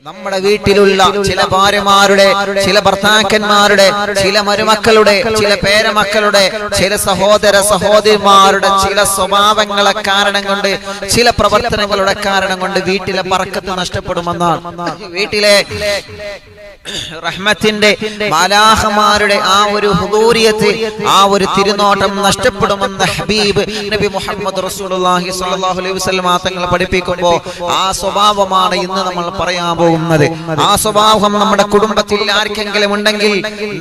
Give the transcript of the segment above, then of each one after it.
നമ്മുടെ വീട്ടിലുള്ള ചില ഭാര്യമാരുടെ, ചില ഭർത്താക്കന്മാരുടെ, ചില മരുമക്കളുടെ, ചില പേരമക്കളുടെ, ചില സഹോദര സഹോദരിമാരുടെ ചില സ്വഭാവങ്ങളെ കാരണം കൊണ്ട്, ചില പ്രവർത്തനങ്ങളുടെ കാരണം കൊണ്ട് വീട്ടിലെ ബർക്കത്ത് നഷ്ടപ്പെടുമെന്നാണ്. വീട്ടിലെ റഹ്മത്തിന്റെ മാലാഖമാരുടെ ആ ഒരു ഹുദൂരിയത്ത്, ആ ഒരു തിരുനോട്ടം നഷ്ടപ്പെടുമെന്ന് ഹബീബ് നബി മുഹമ്മദ് റസൂലുള്ളാഹി സ്വല്ലല്ലാഹു അലൈഹി വസല്ലം തങ്ങൾ പഠിപ്പിക്കുമ്പോൾ ആ സ്വഭാവമാണ് ഇന്ന് നമ്മൾ പറയാൻ പോകുന്നത്. ആ സ്വഭാവം നമ്മുടെ കുടുംബത്തിൽ ആർക്കെങ്കിലും ഉണ്ടെങ്കിൽ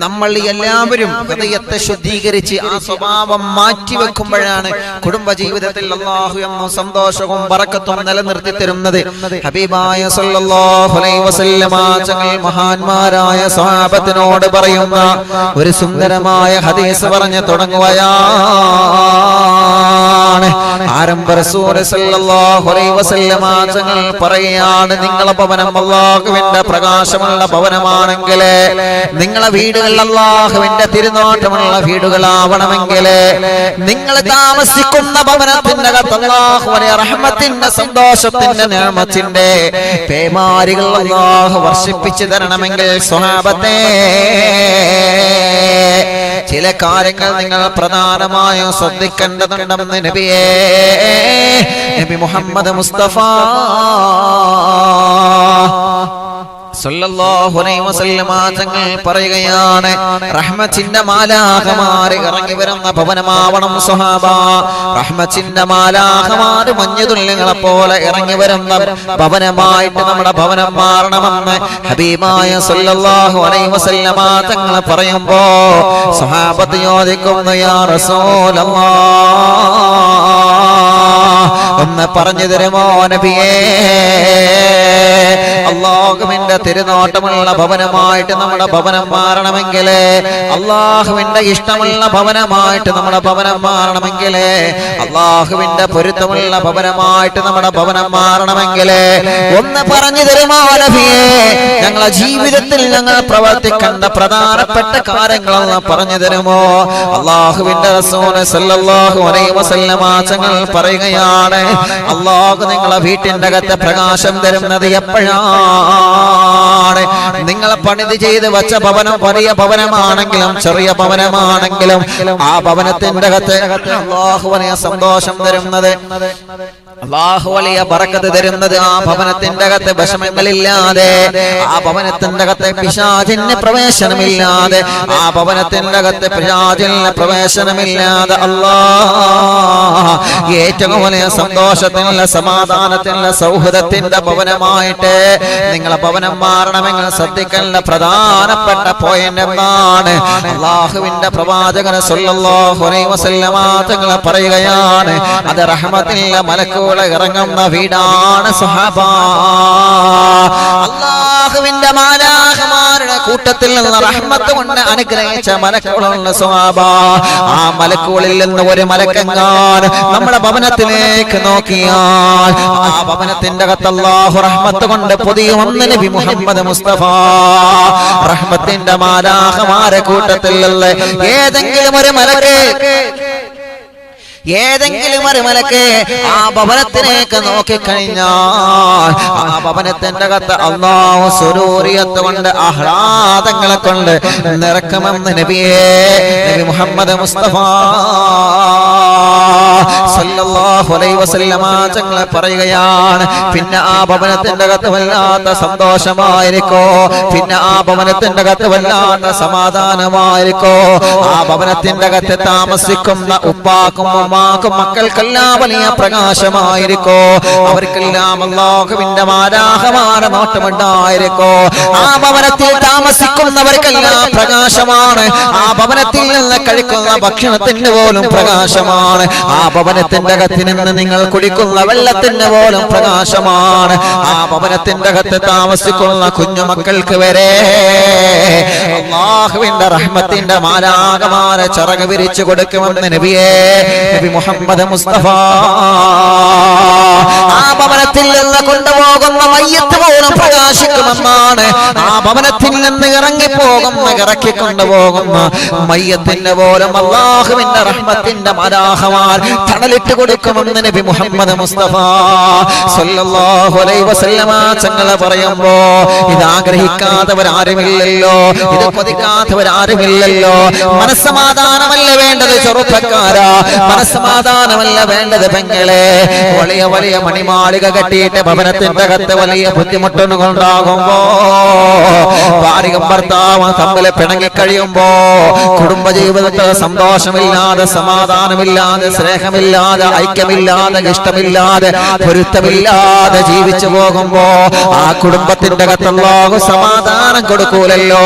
നമ്മൾ എല്ലാവരും ഹൃദയത്തെ ശുദ്ധീകരിച്ച് ആ സ്വഭാവം മാറ്റിവെക്കുമ്പോഴാണ് കുടുംബജീവിതത്തിൽ അല്ലാഹു എന്ന സന്തോഷവും ബറക്കത്തും നിലനിർത്തി തരുന്നത്. ഹബീബായ സ്വല്ലല്ലാഹു അലൈഹി വസല്ലം തങ്ങൾ മഹാന്മാരായ സ്വഹാബത്തിനോട് പറയുന്ന ഒരു സുന്ദരമായ ഹദീസ് പറഞ്ഞു തുടങ്ങുകയാണ്. ആരംഭ റസൂൽ സല്ലല്ലാഹു അലൈഹി വസല്ലം തങ്ങൾ പറയുകയാണ്, നിങ്ങളുടെ ഭവനം അല്ലാഹുവിന്റെ പ്രകാശമുള്ള ഭവനമാണെങ്കിൽ, നിങ്ങളെ വീടുകൾ അല്ലാഹുവിന്റെ തിരുനോട്ടമുള്ള വീടുകളാവണമെങ്കിൽ, നിങ്ങൾ താമസിക്കുന്ന ഭവനത്തിന്റെ അകത്ത് അല്ലാഹുവിന്റെ റഹ്മത്തിന്റെ സന്തോഷത്തിന്റെ നിഅമത്തിന്റെ പേമാരികൾ അല്ലാഹു വർഷിപ്പിച്ചു തരണമെങ്കിൽ സ്വഹാബത്തെ ചില കാര്യങ്ങൾ നിങ്ങൾ പ്രധാനമായും ശ്രദ്ധിക്കേണ്ടതുണ്ടെന്ന് നബി മുഹമ്മദ് മുസ്തഫ സല്ലല്ലാഹു അലൈഹി വസല്ലം തങ്ങൾ പറയുകയാണ്, റഹ്മത്തിന്റെ മാലാഖമാർ ഇറങ്ങി വരുന്ന ഭവനമാവണം സ്വഹാബ. റഹ്മത്തിന്റെ മാലാഖമാർ മഞ്ഞുതുള്ളികളെ പോലെ ഇറങ്ങി വരുന്ന ഭവനമായിട്ട് നമ്മുടെ ഭവനം മാറണമെന്ന് ഹബീബായ സല്ലല്ലാഹു അലൈഹി വസല്ലം തങ്ങൾ പറയുമ്പോ സ്വഹാബത്ത് ചോദിക്കുന്നു, യാ റസൂലല്ലാഹ്, ഒന്ന് പറഞ്ഞു തരുമോ നബിയേ? അല്ലാഹുവിന്റെ തിരുനോട്ടമുള്ള ഭവനമായിട്ട് നമ്മുടെ ഭവനം മാറണമെങ്കിൽ, അല്ലാഹുവിന്റെ ഇഷ്ടമുള്ള ഭവനമായിട്ട് നമ്മുടെ ഭവനം മാറണമെങ്കിൽ, അല്ലാഹുവിന്റെ പൊരുത്തമുള്ള ഭവനമായിട്ട് നമ്മുടെ ഭവനം മാറണമെങ്കിൽ ഒന്ന് പറഞ്ഞു തരുമോ നബിയേ? ഞങ്ങളെ ജീവിതത്തിൽ ഞങ്ങൾ പ്രവർത്തിക്കേണ്ട പ്രധാനപ്പെട്ട കാര്യങ്ങളൊന്ന് പറഞ്ഞു തരുമോ? അല്ലാഹുവിന്റെ റസൂൽ സല്ലല്ലാഹു അലൈഹി വസല്ലം തങ്ങൾ പറയുകയാണ്, അല്ലാഹു നിങ്ങളെ വീട്ടിന്റെ അകത്ത് പ്രകാശം തരുന്നത് എപ്പോഴാണ്? നിങ്ങളെ പണിത് ചെയ്ത് വെച്ച ഭവനം വലിയ ഭവനമാണെങ്കിലും ചെറിയ ഭവനമാണെങ്കിലും ആ ഭവനത്തിന്റെ അകത്ത് അല്ലാഹു വലിയ സന്തോഷം തരുന്നത്, അല്ലാഹു വലിയ ബറക്കത്ത് തരുന്നത് ആ ഭവനത്തിന്റെ അകത്ത് വിഷമങ്ങളില്ലാതെ, ആ ഭവനത്തിന്റെ അകത്ത് പിശാചിന് പ്രവേശനമില്ലാതെ, ആ ഭവനത്തിന്റെ അകത്ത് പിശാചിന് പ്രവേശനമില്ലാതെ അല്ലാഹ് ഏറ്റവും വലിയ സന്തോഷത്തിനുള്ള സമാധാനത്തിനുള്ള സൗഹൃദത്തിന്റെ ഭവനമായിട്ട് നിങ്ങളെ ഭവനം മാറണമെങ്കിൽ ശ്രദ്ധിക്കേണ്ട പ്രധാനപ്പെട്ട പോയിന്റ് എന്താണ്? അല്ലാഹുവിന്റെ പ്രവാചകൻ സല്ലല്ലാഹു അലൈഹി വസല്ലം തങ്ങൾ പറയുകയാണ്, അത് റഹ്മത്തിന്റെ മലക്കുകൾ ഇറങ്ങുന്ന വീടാണ് സ്വഹാബ. അല്ലാഹുവിന്റെ മാലാഖമാരുടെ കൂട്ടത്തിൽ നിന്ന് റഹ്മത്ത് കൊണ്ട് അനുഗ്രഹിച്ച മലക്കുകളുള്ള സ്വഹാബ. ആ മലക്കുകളിൽ നിന്ന് ഒരു മലക്കെങ്ങാൻ നമ്മുടെ ഭവനത്തിലേക്ക് നോക്കിയാൽ ആ ഭവനത്തിന്റെ അകത്ത് അല്ലാഹു റഹ്മത്ത് കൊണ്ട് പൊതിയുമെന്ന് നബി മുഹമ്മദ് മുസ്തഫ. റഹ്മത്തിന്റെ മാലാഖമാരെ കൂട്ടത്തിലുള്ള ഏതെങ്കിലും ഒരു മലക്ക് ആ ഭവനത്തിലേക്ക് നോക്കിക്കഴിഞ്ഞാൽ ആ ഭവനത്തിന്റെ അകത്ത് അല്ലാഹു സുരൂരിയത്ത് കൊണ്ട് ആഹ്ലാദങ്ങളെ കൊണ്ട് നിറക്കുമെന്ന് നബി മുഹമ്മദ് മുസ്തഫ സല്ലല്ലാഹു അലൈഹി വസല്ലം തങ്ങൾ പറയുകയാണ്, പിന്നെ ആ ഭവനത്തിന്റെ അകത്ത് വല്ലാത്ത സന്തോഷമായിരിക്കോ, പിന്നെ ആ ഭവനത്തിന്റെ അകത്ത് വല്ലാത്ത സമാധാനമായിരിക്കോ, ആ ഭവനത്തിന്റെ അകത്ത് താമസിക്കുന്ന ഉപ്പാക്കും ഉമ്മാക്കും മക്കൾക്കെല്ലാം വലിയ പ്രകാശമായിരിക്കോ, അവർക്കെല്ലാം അല്ലാഹുവിന്റെ മാലാഖമാരുടെ നോട്ടമുണ്ടായിരിക്കോ, ആ ഭവനത്തിൽ താമസിക്കുന്നവർക്കെല്ലാം പ്രകാശമാണ്, ആ ഭവനത്തിൽ നിന്ന് കഴിക്കുന്ന ഭക്ഷണത്തിന് പോലും പ്രകാശമാണ്, ആ ഭവനത്തിന്റെ അകത്ത് നിന്ന് നിങ്ങൾ കുടിക്കുന്ന വെള്ളത്തിന് പോലും പ്രകാശമാണ്, ആ ഭവനത്തിന്റെ അകത്ത് താമസിക്കുന്ന കുഞ്ഞുമക്കൾക്ക് വരെ അല്ലാഹുവിന്റെ റഹ്മത്തിന്റെ മാലാഖമാരെ ചിറക് വിരിച്ചു കൊടുക്കുമെന്ന് നബി മുഹമ്മദ് മുസ്തഫ. ആ ഭവനത്തിൽ ഭവനത്തിൽ നിന്ന് കൊണ്ടുപോകുന്ന മയ്യത്ത് പോലും പ്രകാശിക്കുമെന്നാണ്. ആ ഭവനത്തിൽ നിന്ന് ഇറങ്ങിപ്പോകുന്ന ഇറക്കിക്കൊണ്ടുപോകുന്ന മയ്യത്തിന്റെ പോലും അല്ലാഹുവിന്റെ റഹ്മത്തിന്റെ മലാഖമാർ തണലിട്ട് കൊടുക്കുമെന്ന് നബി മുഹമ്മദ് മുസ്തഫ സല്ലല്ലാഹു അലൈഹി വസല്ലമ തങ്ങൾ പറയുമ്പോ ഇത് ആഗ്രഹിക്കാത്തവരാരുമില്ലല്ലോ, ഇത് കൊതിക്കാത്തവരാരുമില്ലല്ലോ. മനസ്സമാധാനമല്ല വേണ്ടത് ചെറുപ്പക്കാരാ, മനസ്സമാധാനമല്ല വേണ്ടത് പെങ്ങളെ. വലിയ വലിയ മണിമാളിക കെട്ടിയിട്ട് ഭവനത്തിന്റെ അകത്ത് വലിയ ബുദ്ധിമുട്ടുകളുണ്ടാകുമ്പോ, ഭാര്യയും ഭർത്താവും തമ്മിൽ പിണങ്ങിക്കഴിയുമ്പോ, കുടുംബജീവിതത്തിൽ സന്തോഷമില്ലാതെ, സമാധാനമില്ലാതെ, സ്നേഹമില്ലാതെ, ഐക്യമില്ലാതെ, ഇഷ്ടമില്ലാതെ, പൊരുത്തമില്ലാതെ ജീവിച്ചു പോകുമ്പോ ആ കുടുംബത്തിന്റെ അകത്ത് അല്ലാഹു സമാധാനം കൊടുക്കൂലല്ലോ.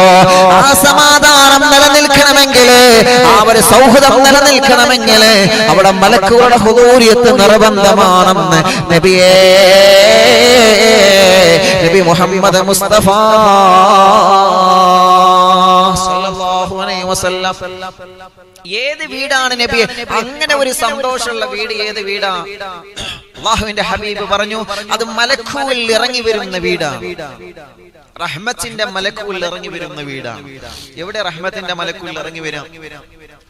ആ സമാധാനം നിലനിൽക്കണമെങ്കിൽ, ആ ഒരു സൗഹൃദം നിലനിൽക്കണമെങ്കിൽ അവിടെ മലക്കുകളുടെ ഹുദൂരിയത്ത് നിർബന്ധമാണെന്ന് നബി മുഹമ്മദ് മുസ്തഫ സല്ലല്ലാഹു അലൈഹി വസല്ലം. ഏത് വീടാണ് നബി അങ്ങനെ ഒരു സന്തോഷമുള്ള വീട്? ഏത് വീടാ? അല്ലാഹുവിന്റെ ഹബീബ് പറഞ്ഞു, അത് മലക്കുകൾ ഇറങ്ങി വരുന്ന വീടാണ്. റഹ്മത്തിന്റെ മലക്കുകൾ ഇറങ്ങി വരുന്ന വീടാണ്. എവിടെ റഹ്മത്തിന്റെ മലക്കുകൾ ഇറങ്ങി വരാം?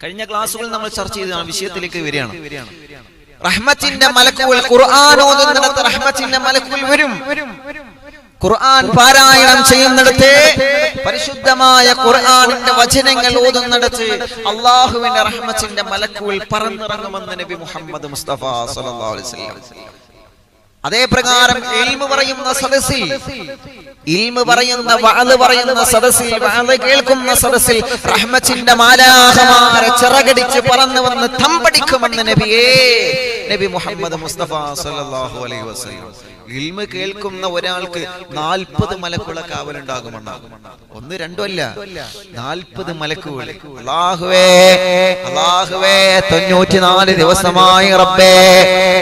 കഴിഞ്ഞ ക്ലാസ്സുകളിൽ നമ്മൾ ചർച്ച ചെയ്തതാണ്, വിഷയത്തിലേക്ക് വരികയാണ്. റഹ്മത്തിന്റെ മലക്കുകൾ ഖുർആൻ ഓതുന്നിടത്ത് റഹ്മത്തിന്റെ മലക്കുകൾ വരും. ഖുർആൻ പാരായണം ചെയ്യുന്നിടത്ത്, പരിശുദ്ധമായ ഖുർആനിന്റെ വചനങ്ങൾ ഓതുന്നിടത്ത് അല്ലാഹുവിന്റെ റഹ്മത്തിന്റെ മലക്കുകൾ പറന്നിറങ്ങുമെന്ന് നബി മുഹമ്മദ് മുസ്തഫ സല്ലല്ലാഹു അലൈഹി വസല്ലം. അതേ പ്രകാരം ഇൽമു പറയുന്ന സദസ്സിൽ, ഇൽമു പറയുന്ന വഅദ് പറയുന്ന സദസ്സിൽ, വഅദ് കേൾക്കുന്ന സദസ്സിൽ റഹ്മത്തിന്റെ മാലാഖമാരെ ചിറകടിച്ച് പറന്നു വന്ന് തമ്പടിക്കുമെന്ന് നബി മുഹമ്മദ് മുസ്തഫ സല്ലല്ലാഹു അലൈഹി വസല്ലം. ഇൽമു കേൾക്കുന്ന ഒരാൾക്ക് 40 മലക്കുകളെ കാവലുണ്ടാകുമെന്നാകും. 1 2 അല്ല, 40 മലക്കുകൾ. അല്ലാഹുവേ, അല്ലാഹുവേ, 94 ദിവസമായി റബ്ബേ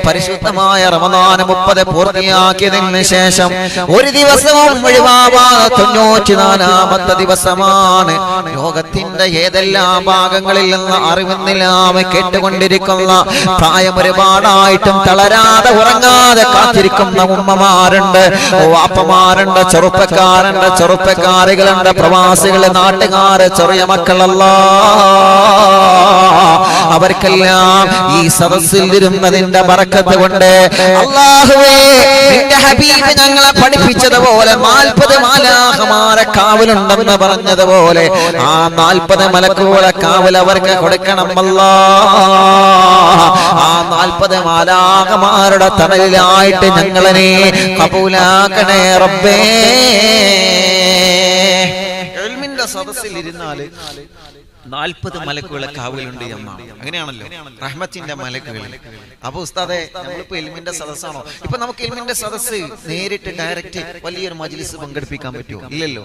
പരിശുദ്ധമായ റമദാൻ 30 പൂർത്തിയാക്കിയതിന് ശേഷം ഒരു ദിവസവും ഒഴിവാവാതെ 94ാമത്തെ ദിവസമാണ്. ലോകത്തിന്റെ ഏതെല്ലാം ഭാഗങ്ങളിൽ നിന്ന് അറിവുന്നില്ലാമെ കേട്ടുകൊണ്ടിരിക്കുന്ന, പ്രായം ഒരുപാടായിട്ടും തളരാതെ ഉറങ്ങാതെ കാത്തിരിക്കുന്ന ഉമ്മമാരുണ്ട്, വാപ്പമാരുണ്ട്, ചെറുപ്പക്കാരുണ്ട്, ചെറുപ്പക്കാരികളുണ്ട്, പ്രവാസികള്, നാട്ടുകാര്, ചെറിയ മക്കളല്ല. അവർക്കെല്ലാം ഈ സദസ്സിൽ ഇരുന്നതിന്റെ ബറക്കത്ത് കൊണ്ട് അല്ലാഹുവേ, നിന്റെ ഹബീബ് ഞങ്ങളെ പഠിപ്പിച്ചതുപോലെ 40 മാലാഖമാരെ കാവലുണ്ടെന്ന് പറഞ്ഞതുപോലെ ആ 40 മലക്കുകളെ കാവൽ അവർക്ക് കൊടുക്കണം അല്ലാഹ്. ആ 40 മാലാഖമാരുടെ തണലിലായിട്ട് ഞങ്ങളെ നീ കബൂലാക്കണേ റബ്ബേ. ഇൽമിന്റെ സദസ്സിൽ ഇരുന്നാല് 40 മലക്കുകളെ കാവലുണ്ട് എന്നാണ്. അങ്ങനെയാണല്ലോ റഹ്മത്തിന്റെ മലക്കുകൾ. അപ്പൊ ഉസ്താദെ, നമ്മളിപ്പോ ഇൽമിന്റെ സദസ്സാണോ? ഇപ്പൊ നമുക്ക് ഇൽമിന്റെ സദസ്സ് നേരിട്ട് ഡയറക്റ്റ് വലിയൊരു മജ്ലിസ് പങ്കെടുപ്പിക്കാൻ പറ്റുമോ? ഇല്ലല്ലോ.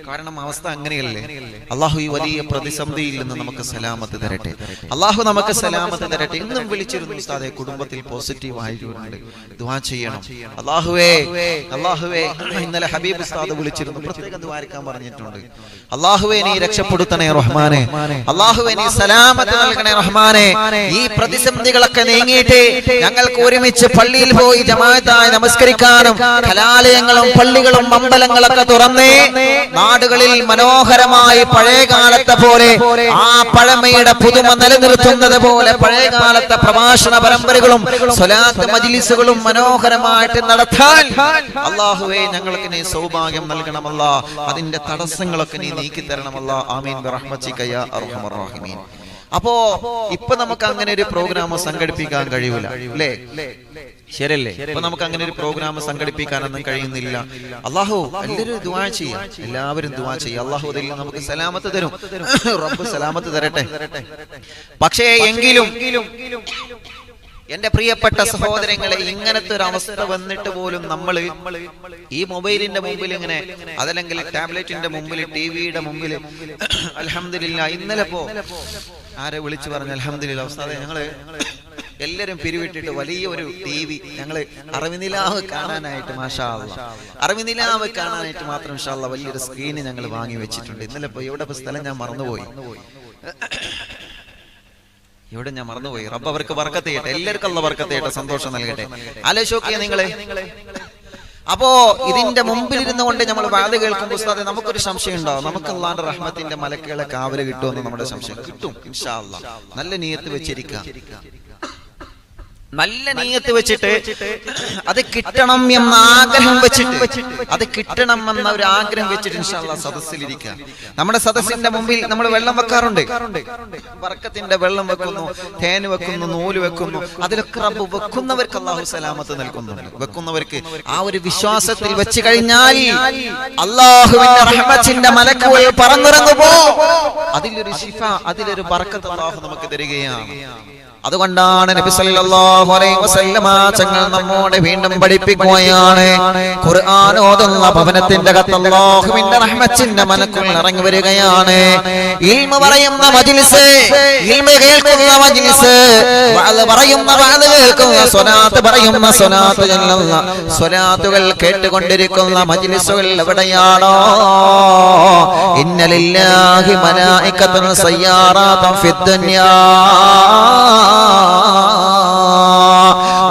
കാരണം അവസ്ഥ അങ്ങനെയല്ലേ. അള്ളാഹു ഈ വലിയ പ്രതിസന്ധിയിൽ നിന്ന് നമുക്ക് സലാമത്ത് തരട്ടെ. അള്ളാഹു നമുക്ക് സലാമത്ത് തരട്ടെ. ഇന്നും വിളിച്ചിരുന്നു ഉസ്താദെ, കുടുംബത്തിൽ പോസിറ്റീവ് ആയിട്ടുണ്ട്, ദുആ ചെയ്യണം. അള്ളാഹുവേ, അള്ളാഹുവേ, ഇന്നലെ ഹബീബ് ഉസ്താദ് വിളിച്ചിരുന്നു, പ്രത്യേകം ദുആരിക്കാൻ പറഞ്ഞിട്ടുണ്ട്. അള്ളാഹുവേ, നീ രക്ഷപ്പെടുത്തണേ റഹ്മാനെ. അല്ലാഹുവേ, നീ സലാമത്ത് നൽകണേ റഹ്മാനെ. ഈ പ്രതിസന്ധികളൊക്കെ നീങ്ങിയിട്ട് ഞങ്ങൾക്ക് ഒരുമിച്ച് പള്ളിയിൽ പോയി ജമാഅത്തായി നമസ്കരിക്കാനും, കലാലയങ്ങളും പള്ളികളും അമ്പലങ്ങളൊക്കെ തുറന്നേ നാടുകളിൽ മനോഹരമായി പഴയകാലത്തെ പോലെ, ആ പഴമയുടെ പുതുമ നിലനിർത്തുന്നത് പോലെ പഴയകാലത്തെ പ്രഭാഷണ പരമ്പരകളും സ്വലാത്ത് മജ്ലിസുകളും മനോഹരമായിട്ട് നടത്താൻ അല്ലാഹുവേ ഞങ്ങൾക്ക് നീ സൗഭാഗ്യം നൽകണമല്ല. അതിന്റെ തടസ്സങ്ങളൊക്കെ നീ നീക്കി തരണമല്ല. ആമീൻ ബിറഹ്മതിക യാ അർഹമർ റഹീമീൻ. അപ്പോ ഇപ്പൊ നമുക്ക് അങ്ങനെ ഒരു പ്രോഗ്രാം സംഘടിപ്പിക്കാൻ കഴിയൂല, അല്ലേ? ശരിയല്ലേ? ഇപ്പൊ നമുക്ക് അങ്ങനെ ഒരു പ്രോഗ്രാം സംഘടിപ്പിക്കാനൊന്നും കഴിയുന്നില്ല. അല്ലാഹു എല്ലാവരും ദുആ ചെയ്യാം, എല്ലാവരും ദുആ ചെയ്യാം. അല്ലാഹു അതിൽ നമുക്ക് സലാമത്ത് തരും, റബ്ബ് സലാമത്ത് തരട്ടെ. പക്ഷേ എങ്കിലും എന്റെ പ്രിയപ്പെട്ട സഹോദരങ്ങളെ, ഇങ്ങനത്തെ ഒരു അവസ്ഥ വന്നിട്ട് പോലും നമ്മൾ ഈ മൊബൈലിന്റെ മുമ്പിൽ ഇങ്ങനെ, അതല്ലെങ്കിൽ ടാബ്ലറ്റിന്റെ മുമ്പിൽ, ടിവിയുടെ മുമ്പിൽ അൽഹംദുലില്ലാ, ഇന്നലെ പോ ആരെ വിളിച്ചു പറഞ്ഞു അൽഹംദുലില്ലാ ഉസ്താദേ, ഞങ്ങള് എല്ലാരും പിരിവിട്ടിട്ട് വലിയ ഒരു TV ഞങ്ങള് അറിവിനിലാവ് കാണാനായിട്ട്, മാഷാ അല്ലാഹ്, അറിവിനിലാവ് കാണാനായിട്ട് മാത്രം ഇൻഷാ അല്ലാഹ് വലിയൊരു സ്ക്രീന് ഞങ്ങൾ വാങ്ങി വെച്ചിട്ടുണ്ട്. ഇന്നലെ പോ എവിടെ സ്ഥലം ഞാൻ മറന്നുപോയി. ഇവിടെ ഞാൻ മറന്നുപോയി. റബ്ബ് അവർക്ക് ബർക്കത്ത് ചെയ്യട്ടെ, എല്ലാവർക്കും അല്ലാഹു ബർക്കത്ത് ചെയ്യട്ടെ, സന്തോഷം നൽകട്ടെ. ആലോചിക്കുക നിങ്ങളെ. അപ്പോ ഇതിന്റെ മുമ്പിൽ ഇരുന്നു കൊണ്ട് നമ്മൾ വാദ് കേൾക്കുമ്പോൾ ഉസ്താദെ നമുക്കൊരു സംശയം ഉണ്ടാവും, നമുക്ക് അല്ലാഹുവിന്റെ റഹ്മത്തിന്റെ മലക്കുകളെ കാവല് കിട്ടുമെന്ന് നമ്മുടെ സംശയം. കിട്ടും ഇൻഷാ അല്ലാഹ്. നല്ല നിയ്യത്ത് വെച്ചിരിക്കുക, നല്ല നിയ്യത്ത് വെച്ചിട്ട് അത് കിട്ടണം എന്ന ആഗ്രഹം വെച്ചിട്ട്, അത് കിട്ടണം എന്ന ഒരു ആഗ്രഹം വെച്ചിട്ട് ഇൻഷാ അല്ലാഹ് സദസ്സിലിരിക്കുക. നമ്മുടെ സദസ്സിന്റെ മുമ്പിൽ നമ്മൾ വെള്ളം വെക്കാറുണ്ട്, ബർക്കത്തിന്റെ വെള്ളം വെക്കുന്നു, തേൻ വെക്കുന്നു, നൂല് വെക്കുന്നു. അതിലൊക്കെ റബ്ബ് വെക്കുന്നവർക്ക് അല്ലാഹു സലാമത്ത് നൽകുന്നുണ്ട്. വെക്കുന്നവർക്ക് ആ ഒരു വിശ്വാസത്തിൽ വെച്ച് കഴിഞ്ഞാൽ അല്ലാഹുവിന്റെ റഹ്മത്തിന്റെ മലക്കുകൾ പറന്നിറങ്ങുമ്പോ അതിലൊരു ശിഫ, അതിലൊരു ബർക്കത്ത് അല്ലാഹു നമുക്ക് തരികയാണ്. അതുകൊണ്ടാണ് നബി സല്ലല്ലാഹു അലൈഹി വസല്ലമ തങ്ങൾ നമ്മോട് വീണ്ടും പഠിപ്പിക്കുകയാണ്, ഖുർആൻ ഓതുന്ന ഭവനത്തിന്റെ അകത്ത് അല്ലാഹുവിന്റെ റഹ്മത്തിന്റെ മലക്കുകൾ ഇറങ്ങി വരികയാണ്. ഇൽമു പറയുന്ന മജ്ലിസ്, ഇൽമു കേൾക്കുന്ന മജ്ലിസ്, വഅദ് പറയുന്ന വഅദ് കേൾക്കുന്ന, സ്വലാത്ത് പറയുന്ന സ്വലാത്ത് ചൊല്ലുന്ന, സ്വലാത്തുകൾ കേട്ടുകൊണ്ടിരിക്കുന്ന മജ്ലിസുകൾ എവിടെയാണോ, ഇന്ന ലില്ലാഹി മലായികത്തുൻ സയ്യാറാത്തുൻ ഫിദ്ദുനിയാ,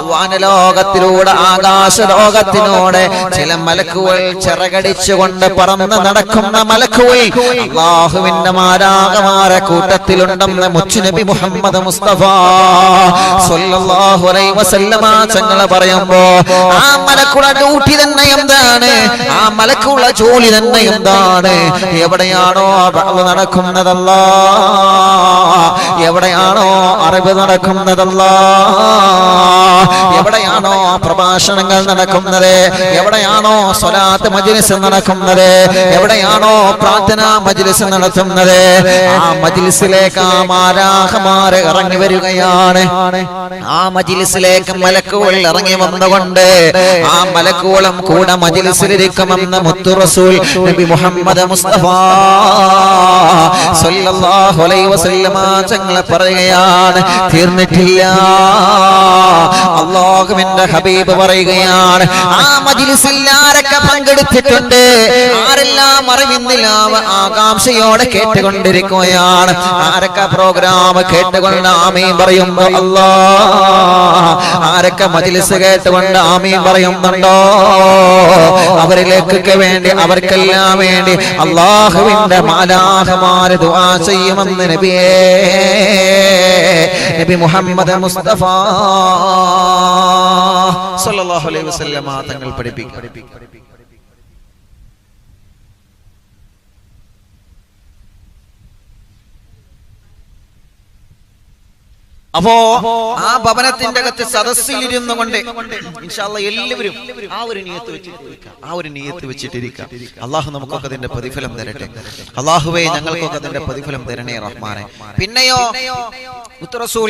വാനലോകത്തിലൂടെ ആകാശലോകത്തിനോട് ചില മലക്കുകൾ ചിറകടിച്ചുകൊണ്ട് പറന്ന് നടക്കുന്ന മലക്കുകൾ അല്ലാഹുവിന്റെ മാലാഖമാരെ കൂട്ടത്തിലുണ്ടെന്ന് മുത്തുനബി മുഹമ്മദ് മുസ്തഫ സ്വല്ലല്ലാഹു അലൈഹി വസല്ലമ തങ്ങൾ പറയുമ്പോ ആ മലക്കുകളുടെ ഡ്യൂട്ടി തന്നെ എന്താണ്, ആ മലക്കുകളുടെ ജോലി തന്നെ എന്താണ്? എവിടെയാണോ നടക്കുന്നതല്ലാ, എവിടെയാണോ അറിവ് നടക്കുന്നതല്ലാ, എവിടെയാണോ പ്രഭാഷണങ്ങൾ നടക്കുന്നത്, എവിടെയാണോ സ്വലാത്ത് മജ്ലിസ് നടക്കുന്നത്, എവിടെയാണോ പ്രാർത്ഥനാ മജ്ലിസ് നടത്തുന്നത്, ആ മജ്ലിസിലേക്ക് ആ മാലാഖമാര് ഇറങ്ങി വരികയാണ്. ആ മജ്ലിസിലേക്ക് മലക്കുകൾ ഇറങ്ങി വന്നുകൊണ്ട് ആ മലക്കുകളും കൂടെ മജ്ലിസിലിരിക്കുമെന്ന് മുത്തു റസൂൽ നബി മുഹമ്മദ് മുസ്തഫ സ്വല്ലല്ലാഹു അലൈഹി വസല്ലമ തങ്ങൾ പറയുകയാണ്. തീർന്നിട്ടില്ല, അല്ലാഹുവിന്റെ ഹബീബ് പറയുകയാണ്, ആ മജ്ലിസിൽ ആരൊക്കെ പങ്കെടുത്തിട്ടുണ്ട്, ആരെല്ലാം അറിവിന്നില്ലാവ ആകാംക്ഷയോടെ കേട്ടുകൊണ്ടിരിക്കുകയാണ്, ആരൊക്കെ പ്രോഗ്രാം കേട്ടുകൊണ്ട് ആമീൻ പറയുമ്പോ അല്ലാ, ആരൊക്കെ മജ്ലിസ് കേട്ടുകൊണ്ട് ആമീൻ പറയുന്നുണ്ടോ അവരിലേക്കൊക്കെ വേണ്ടി, അവർക്കെല്ലാം വേണ്ടി അല്ലാഹുവിന്റെ മാലാഖമാര് ദുആ ചെയ്യുമെന്ന് നബിയേ നബി മുഹമ്മദ് മുസ്തഫ സല്ലല്ലാഹു അലൈഹി വസല്ലമ തങ്ങൾ പഠിപ്പിക്കും. അപ്പോ ആ ഭവനത്തിന്റെ അകത്ത് സദസ്സിലിരുന്നു കൊണ്ട് ഇൻഷാ അല്ലാഹ് എല്ലാവരും ആ ഒരു നിയ്യത്ത് വെച്ചിട്ടിരിക്കുക, ആ ഒരു നിയ്യത്ത് വെച്ചിട്ടിരിക്കുക. അല്ലാഹു നമുക്കൊക്കെ അതിന്റെ പ്രതിഫലം തരട്ടെ. അല്ലാഹുവേ ഞങ്ങൾക്കൊക്കെ അതിന്റെ പ്രതിഫലം തരണേ റഹ്മാനെ. പിന്നെയോ മുത്ത് റസൂൽ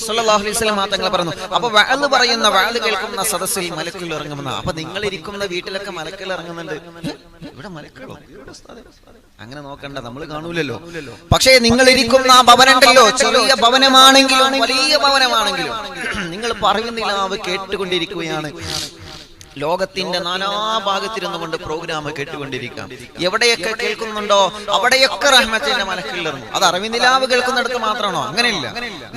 സല്ലല്ലാഹു അലൈഹി വസല്ലം തങ്ങൾ പറഞ്ഞു, അപ്പൊ വഅദ് പറയുന്ന, വഅദ് കേൾക്കുന്ന സദസ്സിൽ മലക്കുകൾ ഇറങ്ങുമെന്ന. അപ്പൊ നിങ്ങൾ ഇരിക്കുന്ന വീട്ടിലൊക്കെ മലക്കുകൾ ഇറങ്ങുന്നുണ്ട്, ഇവിടെ മലക്കുകളോ? അങ്ങനെ നോക്കണ്ട, നമ്മൾ കാണൂലല്ലോ. പക്ഷേ നിങ്ങൾ ഇരിക്കുന്ന ആ ഭവനമുണ്ടല്ലോ, ചെറിയ ഭവനമാണെങ്കിലും വലിയ ഭവനമാണെങ്കിലും നിങ്ങൾ പറയുന്നില്ല കേട്ടുകൊണ്ടിരിക്കുകയാണ്. ലോകത്തിന്റെ നാനാഭാഗത്തിരുന്നു കൊണ്ട് പ്രോഗ്രാം കേട്ടുകൊണ്ടിരിക്കാം. എവിടെയൊക്കെ കേൾക്കുന്നുണ്ടോ അവിടെയൊക്കെ റഹ്മത്തിന്റെ മലക്കുകൾ ഇറങ്ങും. അത് അറിവിനിലാവ് കേൾക്കുന്നിടത്ത് മാത്രമാണോ? അങ്ങനെയില്ല.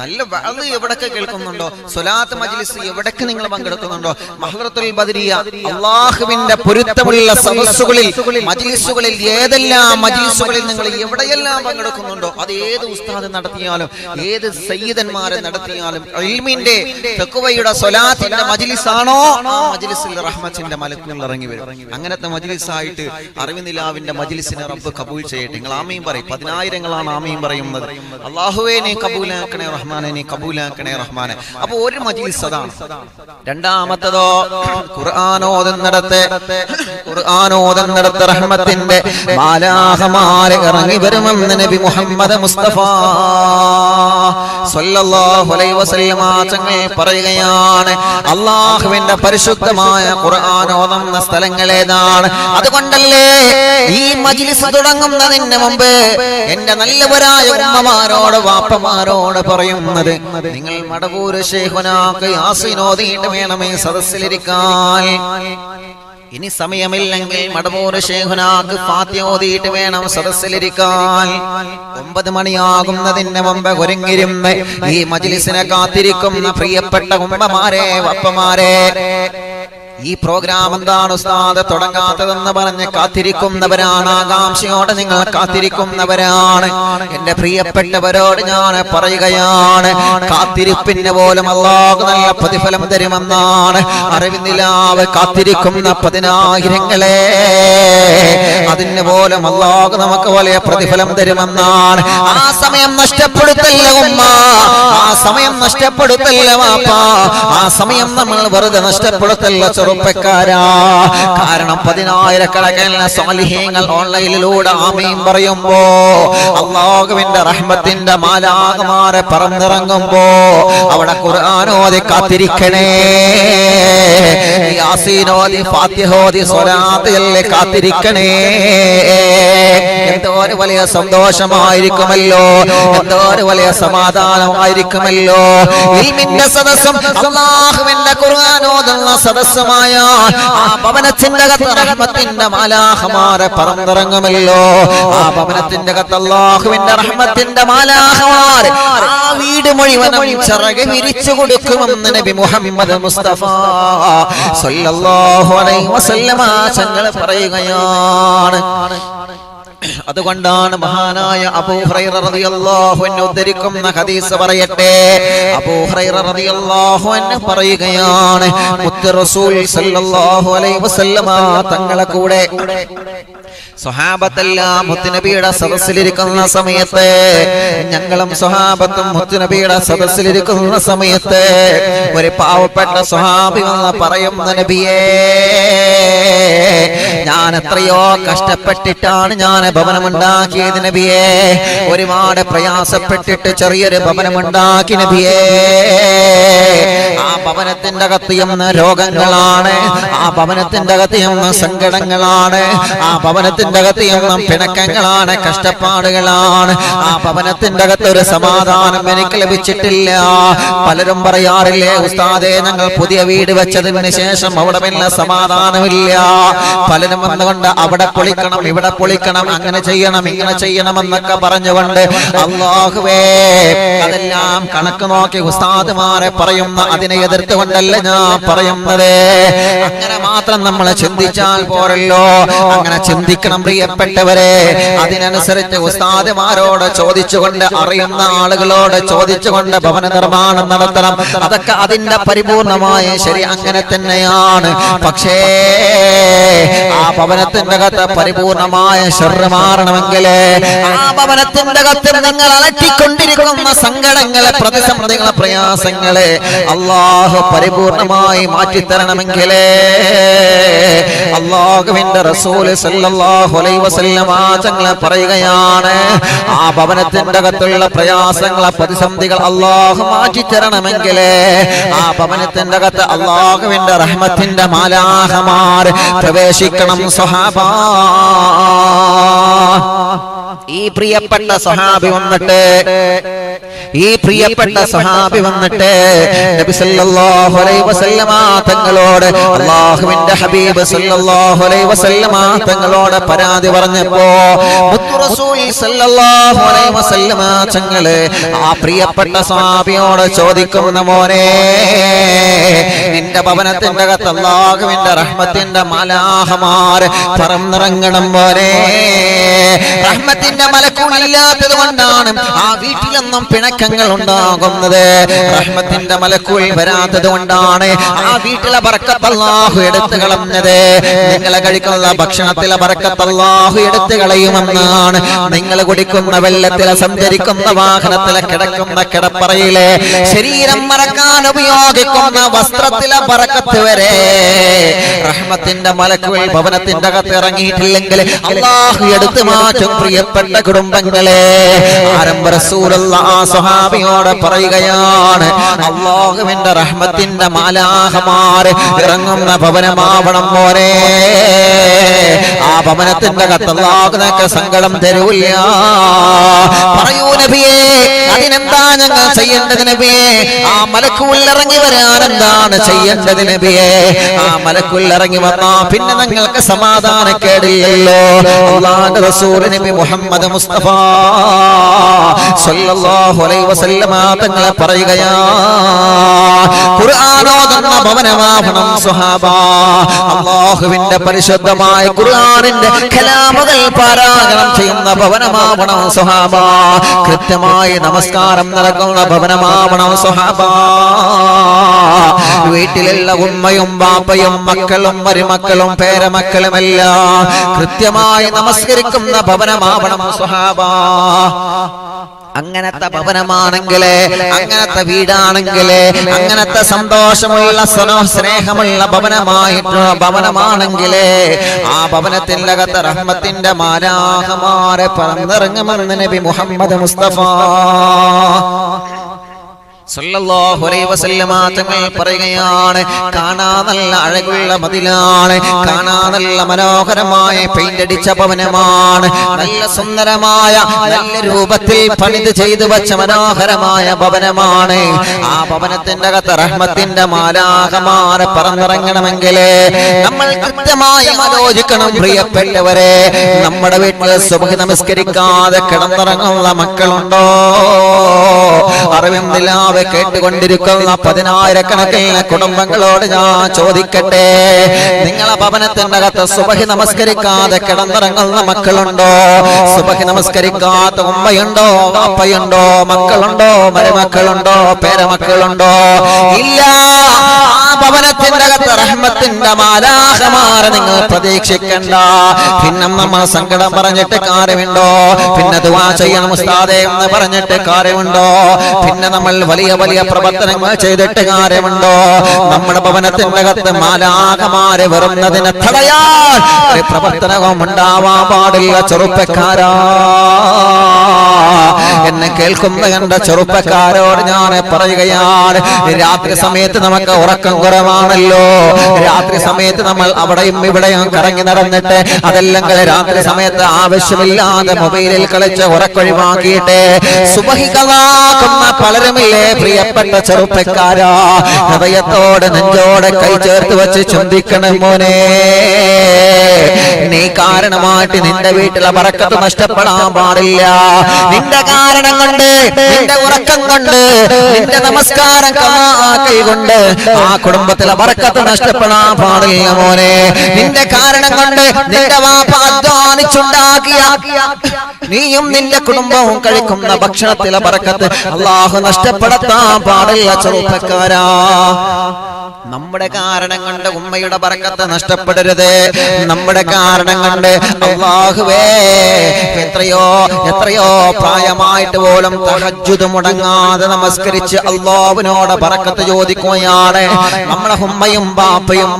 നല്ല വഅദ് എവിടൊക്കെ കേൾക്കുന്നുണ്ടോ, സ്വലാത്ത് മജ്ലിസ് എവിടൊക്കെ നിങ്ങൾ പങ്കെടുക്കുന്നുണ്ടോ, മഹ്റത്തുൽ ബദരിയ അല്ലാഹുവിന്റെ പൊരുത്തമുള്ള സദസ്സുകളിൽ മജ്ലിസുകളിൽ, ഏതെല്ലാം മജ്ലിസുകളിൽ നിങ്ങൾ എവിടെയെല്ലാം പങ്കെടുക്കുന്നുണ്ടോ, അത് ഏത് ഉസ്താദ് നടത്തിയാലും ഏത് സയ്യിദന്മാരെ നടത്തിയാലും ഇൽമിന്റെ തഖ്വയുടെ സ്വലാത്തിന്റെ മജ്ലിസാണോ, ആ മജ്ലിസിൽ റഹ്മത്തിന്റെ മലക്കുകൾ ഇറങ്ങി വരും. അങ്ങനത്തെ മജ്ലിസായിട്ട് അറിവിനിലാവിന്റെ മജ്ലിസിനെ റബ്ബ് കബൂൽ ചെയ്യട്ടെ. നിങ്ങൾ ആമീൻ പറയും. 10,000ങ്ങളാണ് ആമീൻ പറയുന്നത്. അല്ലാഹുവേ നീ കബൂലാക്കണേ റഹ്മാനെ, നീ കബൂലാക്കണേ റഹ്മാനെ. അപ്പൊ ഒരു മജ്ലിസ് അതാണ്. രണ്ടാമത്തതോ ഖുർആനോദന്നിടത്ത് റഹ്മത്തിന്റെ മാലാഖമാര് ഇറങ്ങി വരുമെന്ന് നബി മുഹമ്മദ് മുസ്തഫ സ്വല്ലല്ലാഹു അലൈഹി വസല്ലമ തങ്ങൾ പറയുകയാണ്. അല്ലാഹുവിന്റെ പരിശുദ്ധമായ ഖുർആൻ ഓതുന്ന സ്ഥലങ്ങൾ ഏതാണ്? അതുകൊണ്ടല്ലേ ഈ മജ്ലിസ് തുടങ്ങുന്നതിന് മുമ്പ് എന്റെ നല്ലവരായ ഉമ്മമാരോട് വാപ്പമാരോട് പറയുന്നത്, നിങ്ങൾ മടവൂര് ശൈഖുനാക്ക് യാസീൻ ഓതിയിട്ട് വേണമേ സദസ്സിലിരിക്കാൻ. ഇനി സമയമില്ലെങ്കിൽ മടവൂർ ശൈഖുനാക്ക് ഫാത്തിഹ ഓതിയിട്ട് വേണം സദസ്സിലിരിക്കാൻ. 9 മണിയാകുന്നതിന് മുമ്പ് ഒരുങ്ങിരുന്ന് ഈ മജ്ലിസിനെ കാത്തിരിക്കുന്ന പ്രിയപ്പെട്ട ഉമ്മമാരെ, വപ്പമാരെ, ഈ പ്രോഗ്രാം എന്താണ് ഉസ്താദ് തുടങ്ങാത്തതെന്ന് പറഞ്ഞ് കാത്തിരിക്കുന്നവരാണ്. ആകാംക്ഷയോടെ നിങ്ങൾ കാത്തിരിക്കുന്നവരാണ്. എന്റെ പ്രിയപ്പെട്ടവരോട് ഞാൻ പറയുകയാണ്, കാത്തിരിപ്പിന് പോലും അല്ലാഹു നല്ല പ്രതിഫലം തരുമെന്നാണ്. അറിവിന്ദിലാവ് കാത്തിരിക്കുന്ന 10,000-ങ്ങളെ, അതിന് പോലും അല്ലാഹു നമുക്ക് വലിയ പ്രതിഫലം തരുമെന്നാണ്. ആ സമയം നഷ്ടപ്പെടുത്തല്ല ഉമ്മ, ആ സമയം നഷ്ടപ്പെടുത്തല്ല വാപ്പ, ആ സമയം നമ്മൾ വെറുതെ നഷ്ടപ്പെടുത്തല്ല ചെറുപ്പക്കാരാ. കാരണം 10,000-കണക്കിന് സ്വാലിഹീങ്ങൾ ഓൺലൈനിലൂടെ ആമീൻ പറയുമ്പോ, അല്ലാഹുവിന്റെ റഹ്മത്തിന്റെ മാലാഖമാരെ പറന്നിറങ്ങുമ്പോ അവിടെ ഖുർആൻ ഓതി കാത്തിരിക്കണേ, യാസീൻ ഓതി ഫാത്തിഹ ഓതി സ്വലാത്ത് ചൊല്ലി കാത്തിരിക്കണേ. എന്തോ ഒരു വലിയ സന്തോഷമായിരിക്കുമല്ലോ, എന്തോ ഒരു വലിയ സമാധാനമായിരിക്കുമല്ലോ. ഇൽമിന്റെ സദസ്സും അല്ലാഹുവിന്റെ ഖുർആൻ ഓതുന്ന സദസ്സുമായ ആ ഭവനത്തിന്റെ അകത്ത് റഹ്മത്തിന്റെ മാലാഖമാരെ പറന്നിറങ്ങുമല്ലോ. ആ ഭവനത്തിന്റെ അകത്ത് അല്ലാഹുവിന്റെ റഹ്മത്തിന്റെ മാലാഖമാരെ ആ വീട് മുഴുവനും ചിറക് വിരിച്ചു കൊടുക്കുമെന്ന് നബി മുഹമ്മദ് മുസ്തഫ സല്ലല്ലാഹു അലൈഹി വസല്ലമ തങ്ങൾ പറയുകയാണ്. അതുകൊണ്ടാണ് മഹാനായ അബൂ ഹുറൈറ റളിയല്ലാഹു അൻഹു ഉദ്ധരിക്കുന്ന ഹദീസ് പറയട്ടെ. അബൂ ഹുറൈറ റളിയല്ലാഹു അൻഹു പറയുകയാണ്, മുത്ത് റസൂൽ സല്ലല്ലാഹു അലൈഹി വസല്ലമ തങ്ങളെ കൂടെ സ്വഹാബത്തെല്ലാം മുത്തുനബിയുടെ സദസ്സിലിരിക്കുന്ന സമയത്ത്, ഞങ്ങളും സ്വഹാബത്തും മുത്തുനബിയുടെ സദസ്സിലിരിക്കുന്ന സമയത്ത് ഒരു പാവപ്പെട്ട സ്വഹാബി വന്ന് പറയുന്ന, നബിയേ, ഞാൻ എത്രയോ കഷ്ടപ്പെട്ടിട്ടാണ് ഞാൻ ഭവനമുണ്ടാക്കിയത് നബിയേ, ഒരുപാട് പ്രയാസപ്പെട്ടിട്ട് ചെറിയൊരു ഭവനമുണ്ടാക്കി നബിയേ. ആ ഭവനത്തിന്റെ അകത്ത് എന്ന രോഗങ്ങളാണ്, ആ ഭവനത്തിന്റെ അകത്ത് എന്ന സങ്കടങ്ങളാണ്, ആ ഭവനത്തിന്റെ അകത്ത് എന്ന പിണക്കങ്ങളാണ്, കഷ്ടപ്പാടുകളാണ്. ആ ഭവനത്തിന്റെ അകത്ത് ഒരു സമാധാനം എനിക്ക് ലഭിച്ചിട്ടില്ല. പലരും പറയാറില്ലേ, ഉസ്താദേ, ഞങ്ങൾ പുതിയ വീട് വെച്ചതിന് ശേഷം അവിടെ വല്ല സമാധാനമില്ല. പലരും വന്നുകൊണ്ട് അവിടെ പൊളിക്കണം, ഇവിടെ പൊളിക്കണം, അങ്ങനെ ചെയ്യണം, ഇങ്ങനെ ചെയ്യണമെന്നൊക്കെ പറഞ്ഞുകൊണ്ട്, അല്ലാഹുവേ, അതെല്ലാം കണക്ക് നോക്കി ഉസ്താദുമാരെ പറയുന്ന അതിനെ എതിർത്തുകൊണ്ടല്ല ഞാൻ പറയുന്നത്. അങ്ങനെ മാത്രം നമ്മൾ ചിന്തിച്ചാൽ പോരല്ലോ, അങ്ങനെ ചിന്തിക്കണം പ്രിയപ്പെട്ടവരെ. അതിനനുസരിച്ച് ഉസ്താദുമാരോട് ചോദിച്ചുകൊണ്ട്, അറിയുന്ന ആളുകളോട് ചോദിച്ചുകൊണ്ട് ഭവന നിർമ്മാണം നടത്തണം. അതൊക്കെ അതിന്റെ പരിപൂർണമായ ശരി, അങ്ങനെ തന്നെയാണ്. പക്ഷേ ആ ഭവനത്തിന്റെ അകത്ത് പരിപൂർണമായ ശർറ് മാറണമെങ്കിൽ, ആ ഭവനത്തിന്റെ അകത്ത് നിങ്ങൾ അലട്ടിക്കൊണ്ടിരിക്കുന്ന സങ്കടങ്ങളെ, പ്രതിസന്ധികളെ, പ്രയാസങ്ങളെ അല്ലാഹു പരിപൂർണമായി മാറ്റിത്തരണമെങ്കിൽ, അല്ലാഹുവിന്റെ റസൂൽ സല്ലല്ലാഹു അലൈഹി വസല്ലം തങ്ങൾ പറയുകയാണ്, ആ ഭവനത്തിന്റെ അകത്തുള്ള പ്രയാസങ്ങളെ, പ്രതിസന്ധികൾ അല്ലാഹു മാറ്റിത്തരണമെങ്കിൽ, ആ ഭവനത്തിന്റെ അകത്ത് അല്ലാഹുവിന്റെ റഹ്മത്തിന്റെ മാലാഖമാർ പ്രവേശിക്കണം. സ്വഹാബ, ഈ പ്രിയപ്പെട്ട സ്വഹാബി വന്നിട്ട്, ഈ പ്രിയപ്പെട്ട സ്വഹാബി വന്നിട്ട് നബി സല്ലല്ലാഹു അലൈഹി വസല്ലമ തങ്ങളോട്, അല്ലാഹുവിന്റെ ഹബീബ് സല്ലല്ലാഹു അലൈഹി വസല്ലമ തങ്ങളോട് പരാതി പറഞ്ഞപ്പോ, മുത്ത് റസൂൽ സല്ലല്ലാഹു അലൈഹി വസല്ലമ തങ്ങള് ആ പ്രിയപ്പെട്ട സ്വഹാബിയോട് ചോദിക്കുന്ന, മോനെ, നിന്റെ ഭവനത്തിന്റെ അകത്ത് അല്ലാഹുവിന്റെ റഹ്മത്തിന്റെ മാലാഖമാർ പറന്നിറങ്ങണം മോനെ. റഹ്മത്തിന്റെ മലക്കുകളില്ലാത്തത് കൊണ്ടാണ് ആ വീട്ടിലൊന്നും പിണക്കങ്ങൾ ഉണ്ടാകുന്നത്. റഹ്മത്തിന്റെ മലക്കുകൾ വരാത്തത് കൊണ്ടാണ് ആ വീട്ടിലെ ബർക്കത്ത് അല്ലാഹു എടുത്തു കളഞ്ഞത്. നിങ്ങൾ കഴിക്കുന്ന ഭക്ഷണത്തിലെ ബർക്കത്ത് അല്ലാഹു എടുത്തു കളയുമെന്നാണ്. നിങ്ങൾ കുടിക്കുന്ന വെള്ളത്തിലെ, സഞ്ചരിക്കുന്ന വാഹനത്തിലെ, കിടക്കുന്ന കിടപ്പറയിലെ, ശരീരം മറക്കാൻ ഉപയോഗിക്കുന്ന വസ്ത്രത്തിലെ ബർക്കത്ത് വരെ റഹ്മത്തിന്റെ മലക്കുകൾ ഭവനത്തിന്റെ അകത്ത് ഇറങ്ങിയിട്ടില്ലെങ്കിൽ അല്ലാഹു എടുത്തു മാറ്റും. പ്രിയപ്പെട്ട കുടുംബങ്ങളെ, ആരംഭ റസൂലുള്ളാഹി ആ സ്വഹാബിയോട് പറയുകയാണ്, അല്ലാഹുവിന്റെ റഹ്മത്തിന്റെ മാലാഖമാർ ഇറങ്ങുന്ന ഭവനമാവണം മോനെ. ആ ഭവനത്തിന്റെ അകത്ത് അല്ലാഹു നിനക്ക് സങ്കടം തരൂല്ല. പറയൂ നബിയേ, അതിനെന്താ ഞങ്ങൾ ചെയ്യേണ്ടത് നബിയേ? ആ മലക്കുൽ ഇറങ്ങി വരാൻ എന്താണ് ചെയ്യേണ്ടത് നബിയേ? ആ മലക്കുൽ ഇറങ്ങി വന്നാ പിന്നെ നിങ്ങൾക്ക് സമാധാനക്കേടില്ലല്ലോ. അല്ലാഹുവിന്റെ റസൂൽ നബി മുഹമ്മദ് മുസ്തഫ സല്ലല്ലാഹു അലൈഹി വസല്ലമ തങ്ങളെ പറയുകയാ, ഖുർആൻ ഓതുന്ന ഭവനമാവണം സ്വഹാബ. അല്ലാഹുവിന്റെ പരിശുദ്ധമായ ഖുർആനിന്റെ കലാമുകൾ പാരായണം ചെയ്യുന്ന ഭവനമാവണം സ്വഹാബ. കൃത്യമായി നമസ്കാരം നടക്കുന്ന ഭവനമാവണം സ്വഹാബ. വീട്ടിലുള്ള ഉമ്മയും ബാപ്പയും മക്കളും മരുമക്കളും പേരമക്കളുമെല്ലാം കൃത്യമായി നമസ്കരിക്കുന്ന ഭവനമാവണം സ്വഹാബ. അങ്ങനത്തെ ഭവനമാണെങ്കിലേ, അങ്ങനത്തെ വീടാണെങ്കിലേ, അങ്ങനത്തെ സന്തോഷമുള്ള സ്നേഹമുള്ള ഭവനമാണെങ്കിലേ ആ ഭവനത്തിന്റെ അകത്ത് റഹ്മത്തിന്റെ മാലാഖമാരെ പറന്നിറങ്ങുമെന്ന് നബി മുഹമ്മദ് മുസ്തഫ സല്ലല്ലാഹു അലൈഹി വസല്ലമ തങ്ങൾ പറയുകയാണ്, കാണാൻ നല്ല അഴകുള്ള മതിലാണ്, കാണാൻ നല്ല മനോഹരമായ പെയിന്റ് അടിച്ച ഭവനമാണ്, നല്ല സുന്ദരമായ നല്ല രൂപത്തിൽ പണിത് ചെയ്തു വെച്ച മനോഹരമായ ഭവനമാണ്. ആ ഭവനത്തിന്റെ അകത്ത് റഹ്മത്തിന്റെ മാലാഖമാരെ പറന്നിറങ്ങണമെങ്കിൽ നമ്മൾ കൃത്യമായി ആലോചിക്കണം പ്രിയപ്പെട്ടവരെ. നമ്മുടെ വീട്ടിൽ സുബ്ഹ് നമസ്കരിക്കാതെ കിടന്നിറങ്ങുന്ന മക്കളുണ്ടോ? അറിവിന്ദില്ലാതെ കേട്ടുകൊണ്ടിരിക്കുന്ന 10,000കണക്കിന് കുടുംബങ്ങളോട് ഞാൻ ചോദിക്കട്ടെ, നിങ്ങളെ ഭവനത്തിന്റെ അകത്ത് സുബ്ഹ് നമസ്കരിക്കാതെ കിടന്നിറങ്ങുന്ന മക്കളുണ്ടോ? സുബ്ഹ് നമസ്കരിക്കാത്ത ഉമ്മയുണ്ടോ, വാപ്പയുണ്ടോ, മക്കളുണ്ടോ, മരുമക്കളുണ്ടോ, പേരമക്കളുണ്ടോ? ഇല്ല. ആ ഭവനത്തിന്റെ അകത്ത് റഹ്മത്തിന്റെ മാലാഖമാരെ നിങ്ങൾ പ്രതീക്ഷിക്കണ്ട. പിന്നെ നമ്മൾ സങ്കടം പറഞ്ഞിട്ട് കാര്യമുണ്ടോ? പിന്നെ ദുആ ചെയ്യണം ഉസ്താദേ എന്ന് പറഞ്ഞിട്ട് കാര്യമുണ്ടോ? പിന്നെ നമ്മൾ വലിയ വലിയ പ്രവർത്തനങ്ങൾ ചെയ്തിട്ട് കാര്യമുണ്ടോ? നമ്മുടെ ഭവനത്തിന്റെ അകത്ത് മാലാഖമാരെ വരുന്നതിനെ തടയാൻ ഒരു പ്രവർത്തനവും ഉണ്ടാവാൻ പാടില്ല. ചെറുപ്പക്കാരാ, എന്നെ കേൾക്കുന്ന എന്റെ ചെറുപ്പക്കാരോട് ഞാൻ പറയുകയാണ്, രാത്രി സമയത്ത് നമുക്ക് ഉറക്കം കുറവാണല്ലോ. രാത്രി സമയത്ത് നമ്മൾ അവിടെയും ഇവിടെയും കറങ്ങി നടന്നിട്ട് അതല്ലെങ്കിൽ രാത്രി സമയത്ത് ആവശ്യമില്ലാതെ മൊബൈലിൽ കളിച്ച് ഉറക്കൊഴിവാക്കിയിട്ട് സുബ്ഹി കളാക്കുന്ന പലരുമില്ലേ പ്രിയപ്പെട്ട ചെറുപ്പക്കാരാ? ഹൃദയത്തോട് നെഞ്ചോടെ കൈ ചേർത്ത് വെച്ച് ചിന്തിക്കണം മോനെ, നീ കാരണമായിട്ട് നിന്റെ വീട്ടിലെ ബറക്കത്ത് നഷ്ടപ്പെടാൻ പാടില്ല. നിന്റെ കാരണം കൊണ്ട്, നിന്റെ ഉറക്കം കൊണ്ട്, നിന്റെ നമസ്കാരം കൊണ്ട് ആ കുടുംബത്തിലെ ബറക്കത്ത് നഷ്ടപ്പെടാൻ പാടില്ല മോനെ. നിന്റെ കാരണം കൊണ്ട് നിന്റെ വാപ്പ അധ്വാനിച്ചുണ്ടാക്കിയ നീയും നിന്റെ കുടുംബവും കഴിക്കുന്ന ഭക്ഷണത്തിലെ ബറക്കത്ത് അല്ലാഹു നഷ്ടപ്പെടുത്താൻ പാടില്ല ചെറുപ്പക്കാരാ. നമ്മുടെ കാരണം കൊണ്ട് ഉമ്മയുടെ ബറക്കത്ത് നഷ്ടപ്പെടരുത്. നമ്മുടെ കാരണം കൊണ്ട് അല്ലാഹുവേ എത്രയോ എത്രയോ പ്രായമായിട്ട് പോലും തഹജ്ജുദ് മുടങ്ങാതെ നമസ്കരിച്ച് അല്ലാഹുവിനോട് ബറക്കത്ത് ചോദിക്കുകയാണ് നമ്മുടെ ഉമ്മയും ബാപ്പയും.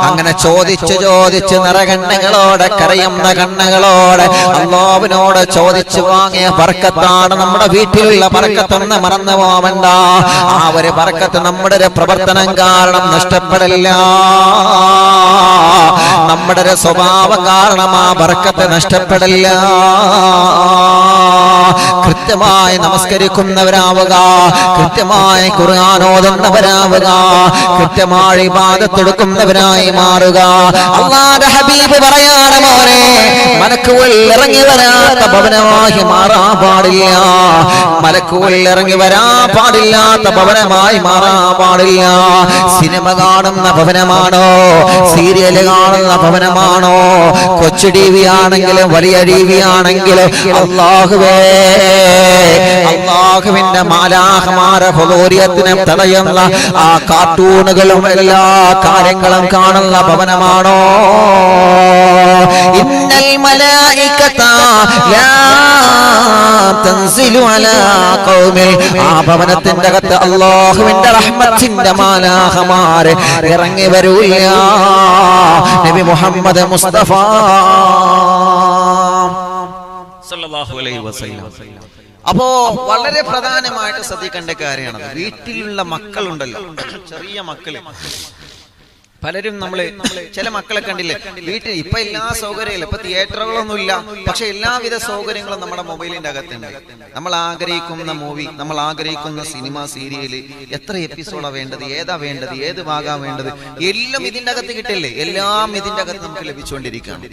അങ്ങനെ ചോദിച്ച് ചോദിച്ച് നിറകണ്ണുകളോടെ കരയുന്ന കണ്ണുകളോടെ അല്ലാഹുവിനോട് ചോദിച്ചു വാങ്ങിയ ബറക്കത്താണ് നമ്മുടെ വീട്ടിലുള്ള ബറക്കത്തൊന്ന് മറന്നു പോവണ്ട. ആ ഒരു ബറക്കത്ത് നമ്മുടെ പ്രവർത്തനം കാരണം നഷ്ടപ്പെടില്ല. നമ്മുടെ ഒരു സ്വഭാവം കാരണം ആ ബറക്കത്ത് നഷ്ടപ്പെടില്ല. കൃത്യമായി നമസ്കരിക്കുന്നവരാവുക, കൃത്യമായി ഖുർആൻ ഓതുന്നവരാവുക, കൃത്യമായി ഇബാദത്ത് എടുക്കുന്നവരായി മാറുക. അല്ലാഹുവിന്റെ ഹബീബ് പറയാണ് മോനെ, മലക്കുകൾ ഇറങ്ങി വരാത്ത ഭവനമായി മാറാൻ പാടില്ല. മലക്കുകൾ ഇറങ്ങി വരാൻ പാടില്ലാത്ത ഭവനമായി മാറാൻ പാടില്ല. സിനിമ കാണുന്ന ഭവനമാണോ, സീരിയൽ കാണുന്ന ഭവനമാണോ, കൊച്ചു ടിവി ആണെങ്കിലും വലിയ ടിവി ആണെങ്കിലും അല്ലാഹുവേ, അല്ലാഹുവിന്റെ മാലാഖമാരെ ഹുദൂരിയത്തിനെ തടയുന്ന ആ കാർട്ടൂണുകളും എല്ലാ കാര്യങ്ങളും കാണുന്ന ഭവനമാണോ? ഇന്നൽ മലായികത ലാ തൻസിലു അലാ ഖൗമിൽ, ആ ഭവനത്തിന്റെ അകത്ത് അല്ലാഹുവിന്റെ റഹ്മത്തിന്റെ മാലാഖമാരെ ഇറങ്ങി വരൂല്ല. നബി മുഹമ്മദ് മുസ്തഫ സല്ലല്ലാഹു അലൈഹി വസല്ലം. അപ്പോ വളരെ പ്രധാനമായിട്ട് ശ്രദ്ധിക്കേണ്ട കാര്യമാണ്, വീട്ടിലുള്ള മക്കളുണ്ടല്ലോ, ചെറിയ മക്കള് പലരും ചില മക്കളെ കണ്ടില്ലേ, വീട്ടിൽ ഇപ്പൊ എല്ലാ സൗകര്യങ്ങളും, ഇപ്പൊ തിയേറ്ററുകളൊന്നും ഇല്ല, പക്ഷെ എല്ലാവിധ സൗകര്യങ്ങളും നമ്മുടെ മൊബൈലിന്റെ അകത്തുണ്ട്. നമ്മൾ ആഗ്രഹിക്കുന്ന മൂവി, നമ്മൾ ആഗ്രഹിക്കുന്ന സിനിമ, സീരിയല്, എത്ര എപ്പിസോഡാ വേണ്ടത്, ഏതാ വേണ്ടത്, ഏത് ഭാഗാ വേണ്ടത്, എല്ലാം ഇതിന്റെ അകത്ത് കിട്ടില്ലേ. എല്ലാം ഇതിന്റെ അകത്ത് നമുക്ക് ലഭിച്ചുകൊണ്ടിരിക്കുകയാണ്.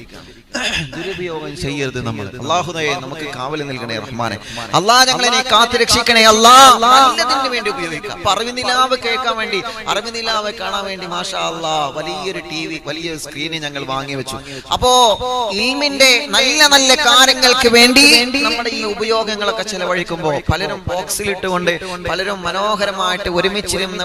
ദുരുപയോഗം ചെയ്യരുത് നമ്മൾ. അല്ലാഹുവേ നമുക്ക് കാവൽ നൽകണേ റഹ്മാനെ. അല്ലാഹ് ഞങ്ങളെ കാത്തു രക്ഷിക്കണേ. അല്ലാഹ് നല്ലതിന് വേണ്ടി ഉപയോഗിക്കാം. അറിവിനിലാവ് കേൾക്കാൻ വേണ്ടി, അറിവിനിലാവ് കാണാൻ വേണ്ടി മാഷാ അല്ലാഹ് വലിയൊരു ടി.വി, വലിയ സ്ക്രീന് ഞങ്ങൾ വാങ്ങി വെച്ചു. അപ്പോ ഇൽമിന്റെ നല്ല നല്ല കാര്യങ്ങൾക്ക് വേണ്ടി നമ്മുടെ ഈ ഉപയോഗങ്ങളൊക്കെ ചെലവഴിക്കുമ്പോൾ പലരും ബോക്സിലിട്ടുകൊണ്ട്, പലരും മനോഹരമായിട്ട് ഒരുമിച്ചിരുന്ന്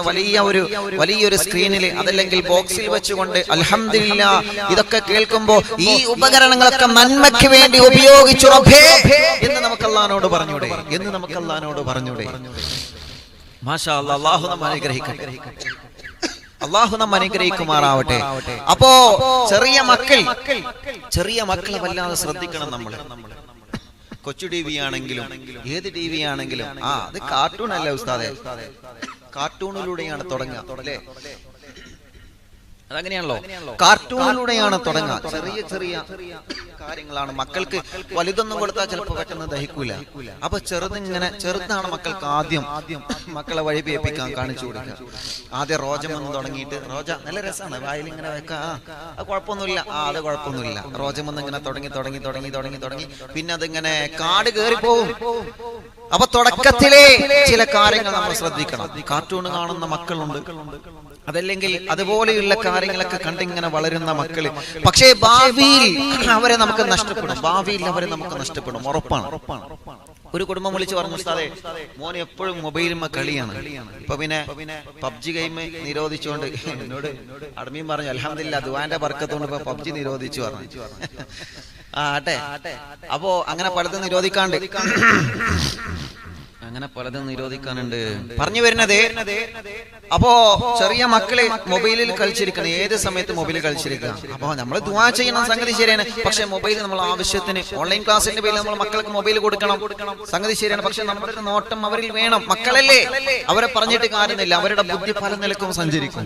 വലിയൊരു സ്ക്രീനിൽ, അതല്ലെങ്കിൽ ബോക്സിൽ വെച്ചുകൊണ്ട് അൽഹംദുലില്ലാഹ് ഇതൊക്കെ കേൾക്കുമ്പോൾ ഈ ഉപകരണങ്ങളൊക്കെ നന്മയ്ക്ക് വേണ്ടി ഉപയോഗിച്ചു റബ്ബേ എന്ന് നമുക്ക് അല്ലാഹുവോട് പറഞ്ഞൂടെ? മാഷാ അല്ലാഹ്. അല്ലാഹു നമ്മെ അനുഗ്രഹിക്കട്ടെ. അല്ലാഹു നമ്മെ അനുഗ്രഹിക്കുമാറാവട്ടെ. അപ്പോ ചെറിയ മക്കളെ വല്ലാതെ ശ്രദ്ധിക്കണം നമ്മൾ. കൊച്ചു ടി.വി ആണെങ്കിലും ഏത് ടി.വി ആണെങ്കിലും അത് കാർട്ടൂൺ അല്ല ഉസ്താദേ, കാർട്ടൂണിലൂടെയാണ് തുടങ്ങുക അല്ലേ? അതങ്ങനെയാണല്ലോ, കാർട്ടൂണിലൂടെയാണ് തുടങ്ങുക. ചെറിയ കാര്യങ്ങളാണ് മക്കൾക്ക്. വലുതൊന്നും കൊടുത്താൽ ചിലപ്പോൾ പെട്ടെന്ന് ദഹിക്കൂല. അപ്പൊ ചെറുതാണ് മക്കൾക്ക് ആദ്യം മക്കളെ വഴിപിയപ്പിക്കാൻ കാണിച്ചു കൊടുക്കുക. ആദ്യം റോജമെന്ന് തുടങ്ങിയിട്ട്, റോജ നല്ല രസമാണ്, വായിൽ ഇങ്ങനെ വെക്കാം, അത് കുഴപ്പമൊന്നുമില്ല, അത് കുഴപ്പമൊന്നുമില്ല. റോജമെന്ന് ഇങ്ങനെ തുടങ്ങി പിന്നെ അതിങ്ങനെ കാട് കയറിപ്പോവും. അപ്പൊ തുടക്കത്തിലെ ചില കാര്യങ്ങൾ നമ്മൾ ശ്രദ്ധിക്കണം. കാർട്ടൂൺ കാണുന്ന മക്കളുണ്ട്, അതല്ലെങ്കിൽ അതുപോലെയുള്ള കാര്യങ്ങളൊക്കെ കണ്ടിങ്ങനെ വളരുന്ന മക്കള്. പക്ഷേ ഭാവിയിൽ അവരെ നമുക്ക് നഷ്ടപ്പെടും, ഉറപ്പാണ്. ഒരു കുടുംബം വിളിച്ച് പറഞ്ഞു, ഉസ്താദേ മോന് എപ്പോഴും മൊബൈലും കളിയാണ്, ഇപ്പൊ പിന്നെ പബ്ജി ഗെയിം നിരോധിച്ചുകൊണ്ട് എന്നോട് അഡ്മിൻ പറഞ്ഞു, അൽഹംദുലില്ലാഹ് ദുആന്റെ ബർക്കത്തോണ്ട് ഇപ്പൊ പബ്ജി നിരോധിച്ചു പറഞ്ഞു. അപ്പോ അങ്ങനെ പലതും നിരോധിക്കാനുണ്ട് പറഞ്ഞു വരുന്നത്. അപ്പോ ചെറിയ മക്കളെ മൊബൈലിൽ കളിച്ചിരിക്കണം, ഏത് സമയത്ത് മൊബൈലിൽ കളിച്ചിരിക്കുക. അപ്പൊ നമ്മൾ ദുആ ചെയ്യണം, സംഗതി ശരിയാണ്. പക്ഷെ മൊബൈൽ നമ്മൾ ആവശ്യത്തിന്, ഓൺലൈൻ ക്ലാസിന്റെ പേരിൽ നമ്മൾ മക്കൾക്ക് മൊബൈൽ കൊടുക്കണം, സംഗതി ശരിയാണ്. പക്ഷെ നമ്മുടെ ഒരു നോട്ടം അവരിൽ വേണം. മക്കളല്ലേ, അവരെ പറഞ്ഞിട്ട് കാര്യമില്ല, അവരുടെ ബുദ്ധി പല നിലക്കും സഞ്ചരിക്കും.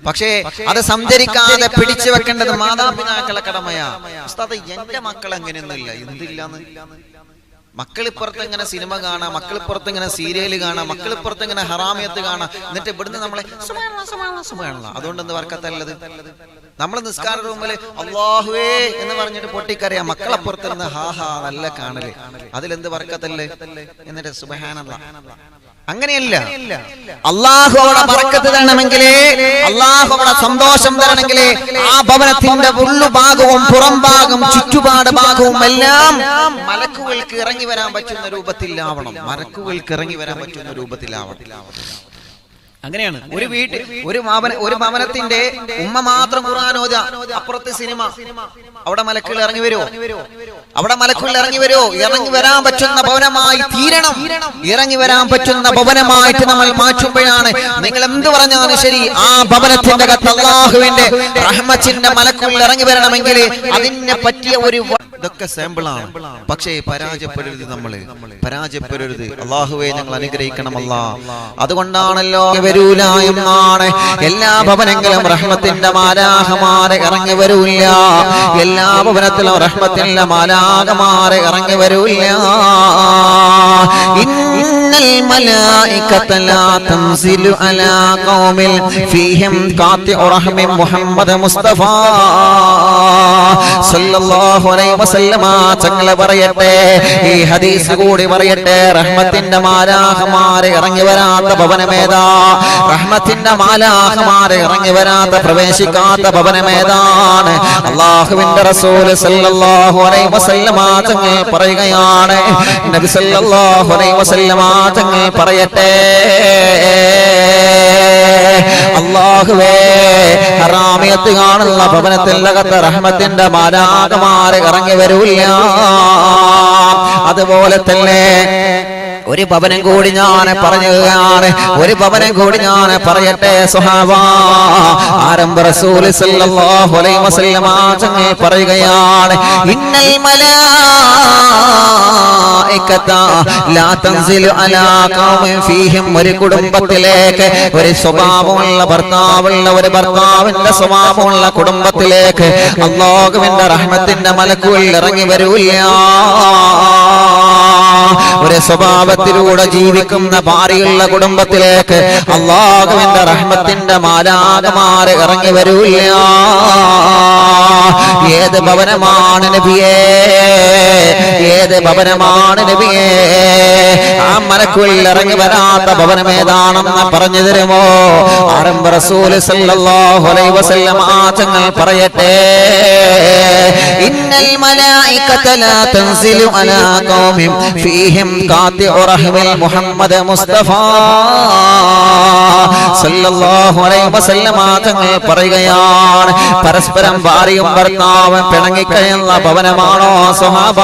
പക്ഷേ അത് സഞ്ചരിക്കാതെ പിടിച്ചു വെക്കേണ്ടത് മാതാപിതാക്കളെ കടമയാ. ഉസ്താദേ എന്റെ മക്കൾ അങ്ങനെയൊന്നുമില്ല, എന്തില്ലാന്ന്. മക്കളിപ്പുറത്ത് ഇങ്ങനെ സിനിമ കാണാം, മക്കളിപ്പുറത്ത് ഇങ്ങനെ സീരിയല് കാണാം, മക്കളിപ്പുറത്ത് ഇങ്ങനെ ഹറാമിയത്ത് കാണാം. എന്നിട്ട് ഇവിടുന്ന് നമ്മളെ സുബ്ഹാനല്ലാഹ് അതുകൊണ്ട് എന്ത് വർക്കത്തല്ലത്? നമ്മൾ നിസ്കാര റൂമില് അല്ലാഹുവേ എന്ന് പറഞ്ഞിട്ട് പൊട്ടിക്കറിയാം, മക്കളപ്പുറത്തിരുന്ന് ഹാ നല്ല കാണല്, അതിലെന്ത് വർക്കത്തല്ലേ? എന്നിട്ട് സുബ്ഹാനല്ലാഹ്. അങ്ങനെയല്ല. അല്ലാഹു അവിടെ ബർക്കത്ത് തരണമെങ്കിൽ, അല്ലാഹു അവിടെ സന്തോഷം തരണമെങ്കിൽ ആ ഭവനത്തിന്റെ ഉള്ളുഭാഗവും പുറം ഭാഗവും ചുറ്റുപാട് ഭാഗവും എല്ലാം മലക്കുകൾക്ക് ഇറങ്ങി വരാൻ പറ്റുന്ന രൂപത്തിലാവണം. അങ്ങനെയാണ്. ഒരു വീട്ടിൽ ഒരു ഭവനത്തിന്റെ ഉമ്മ മാത്രം ഖുർആൻ ഓതുക, അപ്പുറത്ത് സിനിമ, അവിടെ മലക്കുകൾ ഇറങ്ങി വരുമോ? ഇറങ്ങി വരാൻ പറ്റുന്ന ഭവനമായി തീരണം. ഇറങ്ങി വരാൻ പറ്റുന്ന ഭവനമായിട്ട് നമ്മൾ മാറ്റുമ്പോഴാണ്, നിങ്ങൾ എന്ത് പറഞ്ഞാലും ശരി, ആ ഭവനത്തിന്റെ അകത്ത് അല്ലാഹുവിന്റെ റഹ്മത്തിന്റെ മലക്കുകൾ ഇറങ്ങി വരണമെങ്കിൽ അതിനെ പറ്റിയ ഒരു ഇതൊക്കെ സാമ്പിളാണ്. പക്ഷേ പരാജയപ്പെടരുത്, അല്ലാഹുവേ ഞങ്ങൾ അനുഗ്രഹിക്കണം അല്ലാഹ്. അതുകൊണ്ടാണല്ലോ വരൂല എന്നാണ്. എല്ലാ ഭവനങ്ങളും റഹ്മത്തിന്റെ മാലാഖമാരെ ഇറങ്ങി വരൂല്ല. എല്ലാ ഭവനത്തിലും റഹ്മത്തിന്റെ മാലാഖമാരെ ഇറങ്ങി വരൂല്ല. ഇന്നൽ മലായികത ലാ തൻസിലു അലാ ഖൗമിൽ ഫീഹിം ഖാതിഉ റഹ്മി മുഹമ്മദ് മുസ്തഫ സല്ലല്ലാഹു അലൈഹി വസല്ലമ തങ്ങളെ പറയട്ടെ, ഈ ഹദീസ് കൂടി പറയട്ടെ. റഹ്മത്തിന്റെ മാലാഖമാരെ ഇറങ്ങി വരാത്ത ഭവനമേതാ? റഹ്മത്തിന്റെ മാലാഖമാരെ ഇറങ്ങി വരാത്ത, പ്രവേശിക്കാത്ത ഭവനമേതാണ്? അല്ലാഹുവിന്റെ റസൂൽ സല്ലല്ലാഹു അലൈഹി വസല്ലമ തങ്ങൾ പറയുകയാണ്, നബി സല്ലല്ലാഹു അലൈഹി വസല്ലമ തങ്ങൾ പറയട്ടെ, അല്ലാഹുവേ ഹറാമിയത്ത് കാണുന്ന ഭവനത്തിലകത്ത് റഹ്മത്തിന്റെ മാലാഖമാരെ ഇറങ്ങി വരൂല്ല. അതുപോലെ തന്നെ ഒരു ഭവനം കൂടി ഞാൻ പറയുകയാണ്, ഒരു ഭവനം കൂടി ഞാൻ പറയട്ടെ സ്വഹാബ. ആരംഭ റസൂൽ സല്ലല്ലാഹു അലൈഹി വസല്ലം തങ്ങൾ പറയുകയാണ്, ഇന്നൽ മലായികത ലാ തൻസിലു അലാ ഖൗമിൻ ഫീഹിം. ഒരു കുടുംബത്തിലേക്ക്, ഒരു സ്വഭാവമുള്ള ഭർത്താവുള്ള ഒരു ഭർത്താവിന്റെ സ്വഭാവമുള്ള കുടുംബത്തിലേക്ക് അല്ലാഹുവിന്റെ റഹ്മത്തിന്റെ മലക്കുകൾ ഇറങ്ങി വരൂല്ല. ഒരു സ്വഭാവത്തിലൂടെ ജീവിക്കുന്ന ഭാര്യയുള്ള കുടുംബത്തിലേക്ക് അല്ലാഹുവിന്റെ റഹ്മത്തിന്റെ മാലാഖമാര് ഇറങ്ങി വരൂല്ല. ഏത് ഭവനമാണ് നബിയേ, ഏത് ഭവനമാണ് നബിയേ? ആ മലക്കുകൾ ഇറങ്ങി വരാത്ത ഭവനം ഏതാണെന്ന് പറഞ്ഞു തരുമോ? ആരംഭ റസൂൽ സല്ലല്ലാഹു അലൈഹി വസല്ലം തങ്ങൾ പറയട്ടെ, ഇന്നൽ മലായികത ലാ തൻസിലു അലാ ഖൗമിൻ ഫീഹിം ഖാതിഉ റഹ്മിൽ മുഹമ്മദ് മുസ്തഫ സല്ലല്ലാഹു അലൈഹി വസല്ലം തങ്ങൾ പറയുകയാണ്, പരസ്പരം ഭാര്യയും ഭർത്താവും പിണങ്ങിക്കഴിയുന്ന ഭവനമാണോ സ്വഹാബ?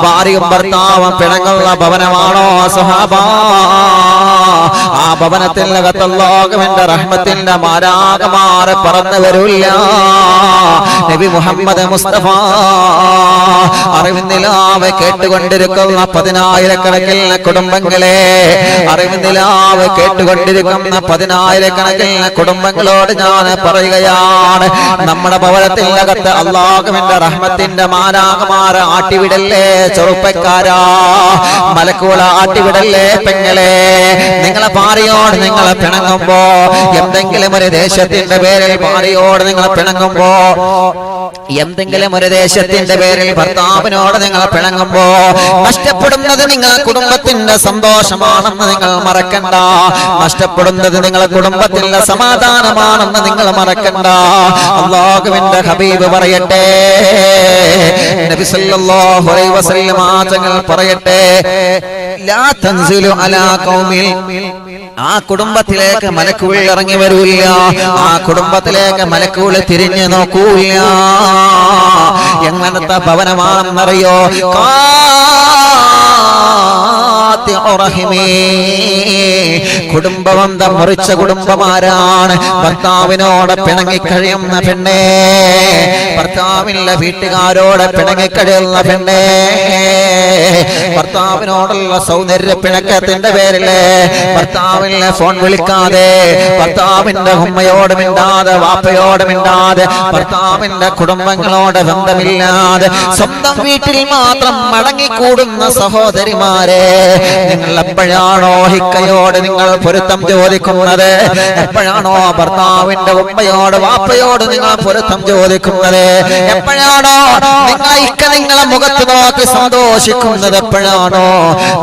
ഭാര്യയും ഭർത്താവും പിണങ്ങുന്ന ഭവനമാണോ സ്വഹാബ? ആ ഭവനത്തിനകത്ത് അല്ലാഹുവിന്റെ റഹ്മത്തിന്റെ മാലാഖമാർ പറന്നു വരില്ല. നബി മുഹമ്മദ് മുസ്തഫ അറിവിന്ദിലാവ് കേട്ടുകൊണ്ടിരിക്കുന്ന പതിനായിരക്കണക്കിന് കുടുംബങ്ങളെ, അറിവിന്ദിലാവ് കേട്ടുകൊണ്ടിരിക്കുന്ന പതിനായിരക്കണക്കിന് കുടുംബങ്ങളോട് ഞാൻ പറയുകയാണ്, നമ്മുടെ ഭവനത്തിനകത്ത് അല്ലാഹുവിന്റെ റഹ്മത്തിന്റെ മാലാഖമാരെ ആട്ടിവിടല്ലേ ചെറുപ്പക്കാരാ, മലക്കുകളെ ആട്ടിവിടല്ലേ പെങ്ങളെ. നിങ്ങളെ ഭാര്യയോട് നിങ്ങൾ പിണങ്ങുമ്പോ, എന്തെങ്കിലും ഒരു ദേശത്തിന്റെ പേരിൽ ഭാര്യയോട് നിങ്ങൾ പിണങ്ങുമ്പോ, എന്തെങ്കിലും ഒരു ദേശത്തിന്റെ പേരിൽ ഭർത്താവിനോട് നിങ്ങൾ പിണങ്ങുമ്പോ നഷ്ടപ്പെടുന്നത് നിങ്ങളെ കുടുംബത്തിന്റെ സന്തോഷമാണെന്ന് നിങ്ങൾ മറക്കണ്ട. നഷ്ടപ്പെടുന്നത് നിങ്ങളെ കുടുംബത്തിന്റെ സമാധാനമാണെന്ന് നിങ്ങൾ മറക്കണ്ട. അല്ലാഹുവിന്റെ ഹബീബ് പറയട്ടെ, നബി സല്ലല്ലാഹു അലൈഹി വസല്ലം തങ്ങൾ പറയട്ടെ, ലാ തൻസിലു അലാ ഖൗമിൽ. ആ കുടുംബത്തിലേക്ക് മലക്കുകൾ ഇറങ്ങി വരൂല്ല, ആ കുടുംബത്തിലേക്ക് മലക്കുകൾ തിരിഞ്ഞു നോക്കൂല്ല. എങ്ങനത്തെ ഭവനമാണെന്നറിയോ? കുടുംബബന്ധം മുറിച്ച കുടുംബമാരാണ്? ഭർത്താവിനോട് പിണങ്ങിക്കഴിയുന്ന പെണ്ണേ, ഭർത്താവിന്റെ വീട്ടുകാരോട് പിണങ്ങിക്കഴിയുന്ന പെണ്ണേ, ഭർത്താവിനോടുള്ള സൗന്ദര്യ പിണക്കത്തിന്റെ പേരില് ഭർത്താവിനെ ഫോൺ വിളിക്കാതെ, ഭർത്താവിന്റെ ഉമ്മയോട് മിണ്ടാതെ, വാപ്പയോട് മിണ്ടാതെ, ഭർത്താവിന്റെ കുടുംബങ്ങളോട് ബന്ധമില്ലാതെ സ്വന്തം വീട്ടിൽ മാത്രം മടങ്ങിക്കൂടുന്ന സഹോദരിമാരെ, നിങ്ങൾ എപ്പോഴാണോ ഹിക്കയോട് നിങ്ങൾ പൊരുത്തം ചോദിക്കുന്നത്? എപ്പോഴാണോ ഭർത്താവിന്റെ ഉമ്മയോട് വാപ്പയോട് നിങ്ങൾ പൊരുത്തം ചോദിക്കുന്നത്? എപ്പോഴാണോ നിങ്ങൾ ഹിക്ക നിങ്ങളെ മുഖത്ത് നോക്കി സന്തോഷിക്കുന്നത്? എപ്പോഴാണോ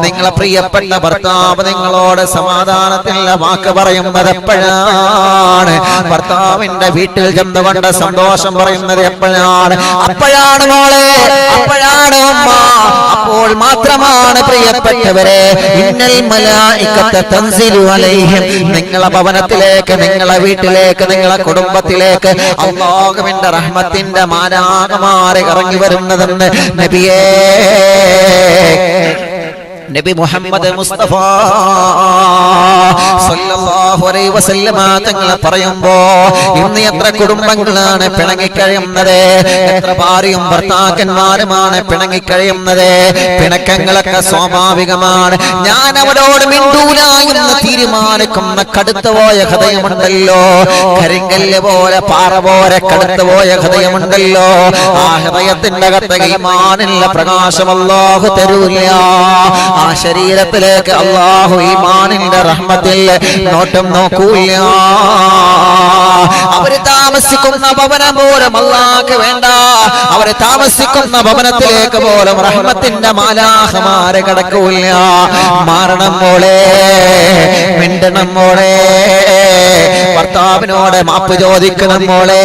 നിങ്ങളെ പ്രിയപ്പെട്ട ഭർത്താവ് നിങ്ങളോട് സമാധാനത്തിലുള്ള വാക്ക് പറയുന്നത്? എപ്പോഴാണ് ഭർത്താവിന്റെ വീട്ടിൽ ചെന്നുകൊണ്ട് സന്തോഷം പറയുന്നത്? എപ്പോഴാണ്? അപ്പോഴാണ് മോളെ, അപ്പോഴാണ് ഉമ്മ, അപ്പോൾ മാത്രമാണ് പ്രിയപ്പെട്ടവരെ, ഇന്നൽ മലായികത തൻസിലു അലൈഹിം. നിങ്ങളെ ഭവനത്തിലേക്ക്, നിങ്ങളെ വീട്ടിലേക്ക്, നിങ്ങളെ കുടുംബത്തിലേക്ക് അല്ലാഹുവിന്റെ റഹ്മത്തിന്റെ മാലാഖമാർ ഇറങ്ങി വരുന്നതെന്ന് നബിയേ, നബി മുഹമ്മദ് മുസ്തഫ സല്ലല്ലാഹു അലൈഹി വസല്ലം തങ്ങൾ പറയുമ്പോ, ഇന്ന് എത്ര കുടുംബങ്ങളാണ് പിണങ്ങിക്കഴിയുന്നത്? എത്ര ഭാര്യയും ഭർത്താക്കന്മാരുമാണ് പിണങ്ങിക്കഴിയുന്നത്? പിണക്കങ്ങളൊക്കെ സ്വാഭാവികമാണ്. ഞാൻ അവരോട് മിണ്ടൂല എന്ന് തീരുമാനിക്കുന്ന കടുത്തുപോയ ഹൃദയമുണ്ടല്ലോ, കരിങ്കല്ല് പോലെ പാറ പോലെ കടുത്തുപോയ ഹൃദയമുണ്ടല്ലോ, ആ ഹൃദയത്തിന്റെ അകത്ത് ഈമാനിന്റെ പ്രകാശം അല്ലാഹു തരൂല്ല. ആ ശരീരത്തിലേക്ക് അല്ലാഹു ഈമാനിന്റെ റഹ്മത്തിൽ നോട്ടം നോക്കൂല്ല. അവര് താമസിക്കുന്ന ഭവനം പോലും അല്ലാഹുക്ക് വേണ്ട, അവര് താമസിക്കുന്ന ഭവനത്തിലേക്ക് പോലും റഹ്മത്തിന്റെ മാലാഖമാരെ കടക്കൂല്ല. മാറണം മോളെ, മിണ്ടണം മോളെ, ഭർത്താവിനോട് മാപ്പ് ചോദിക്കണം മോളെ.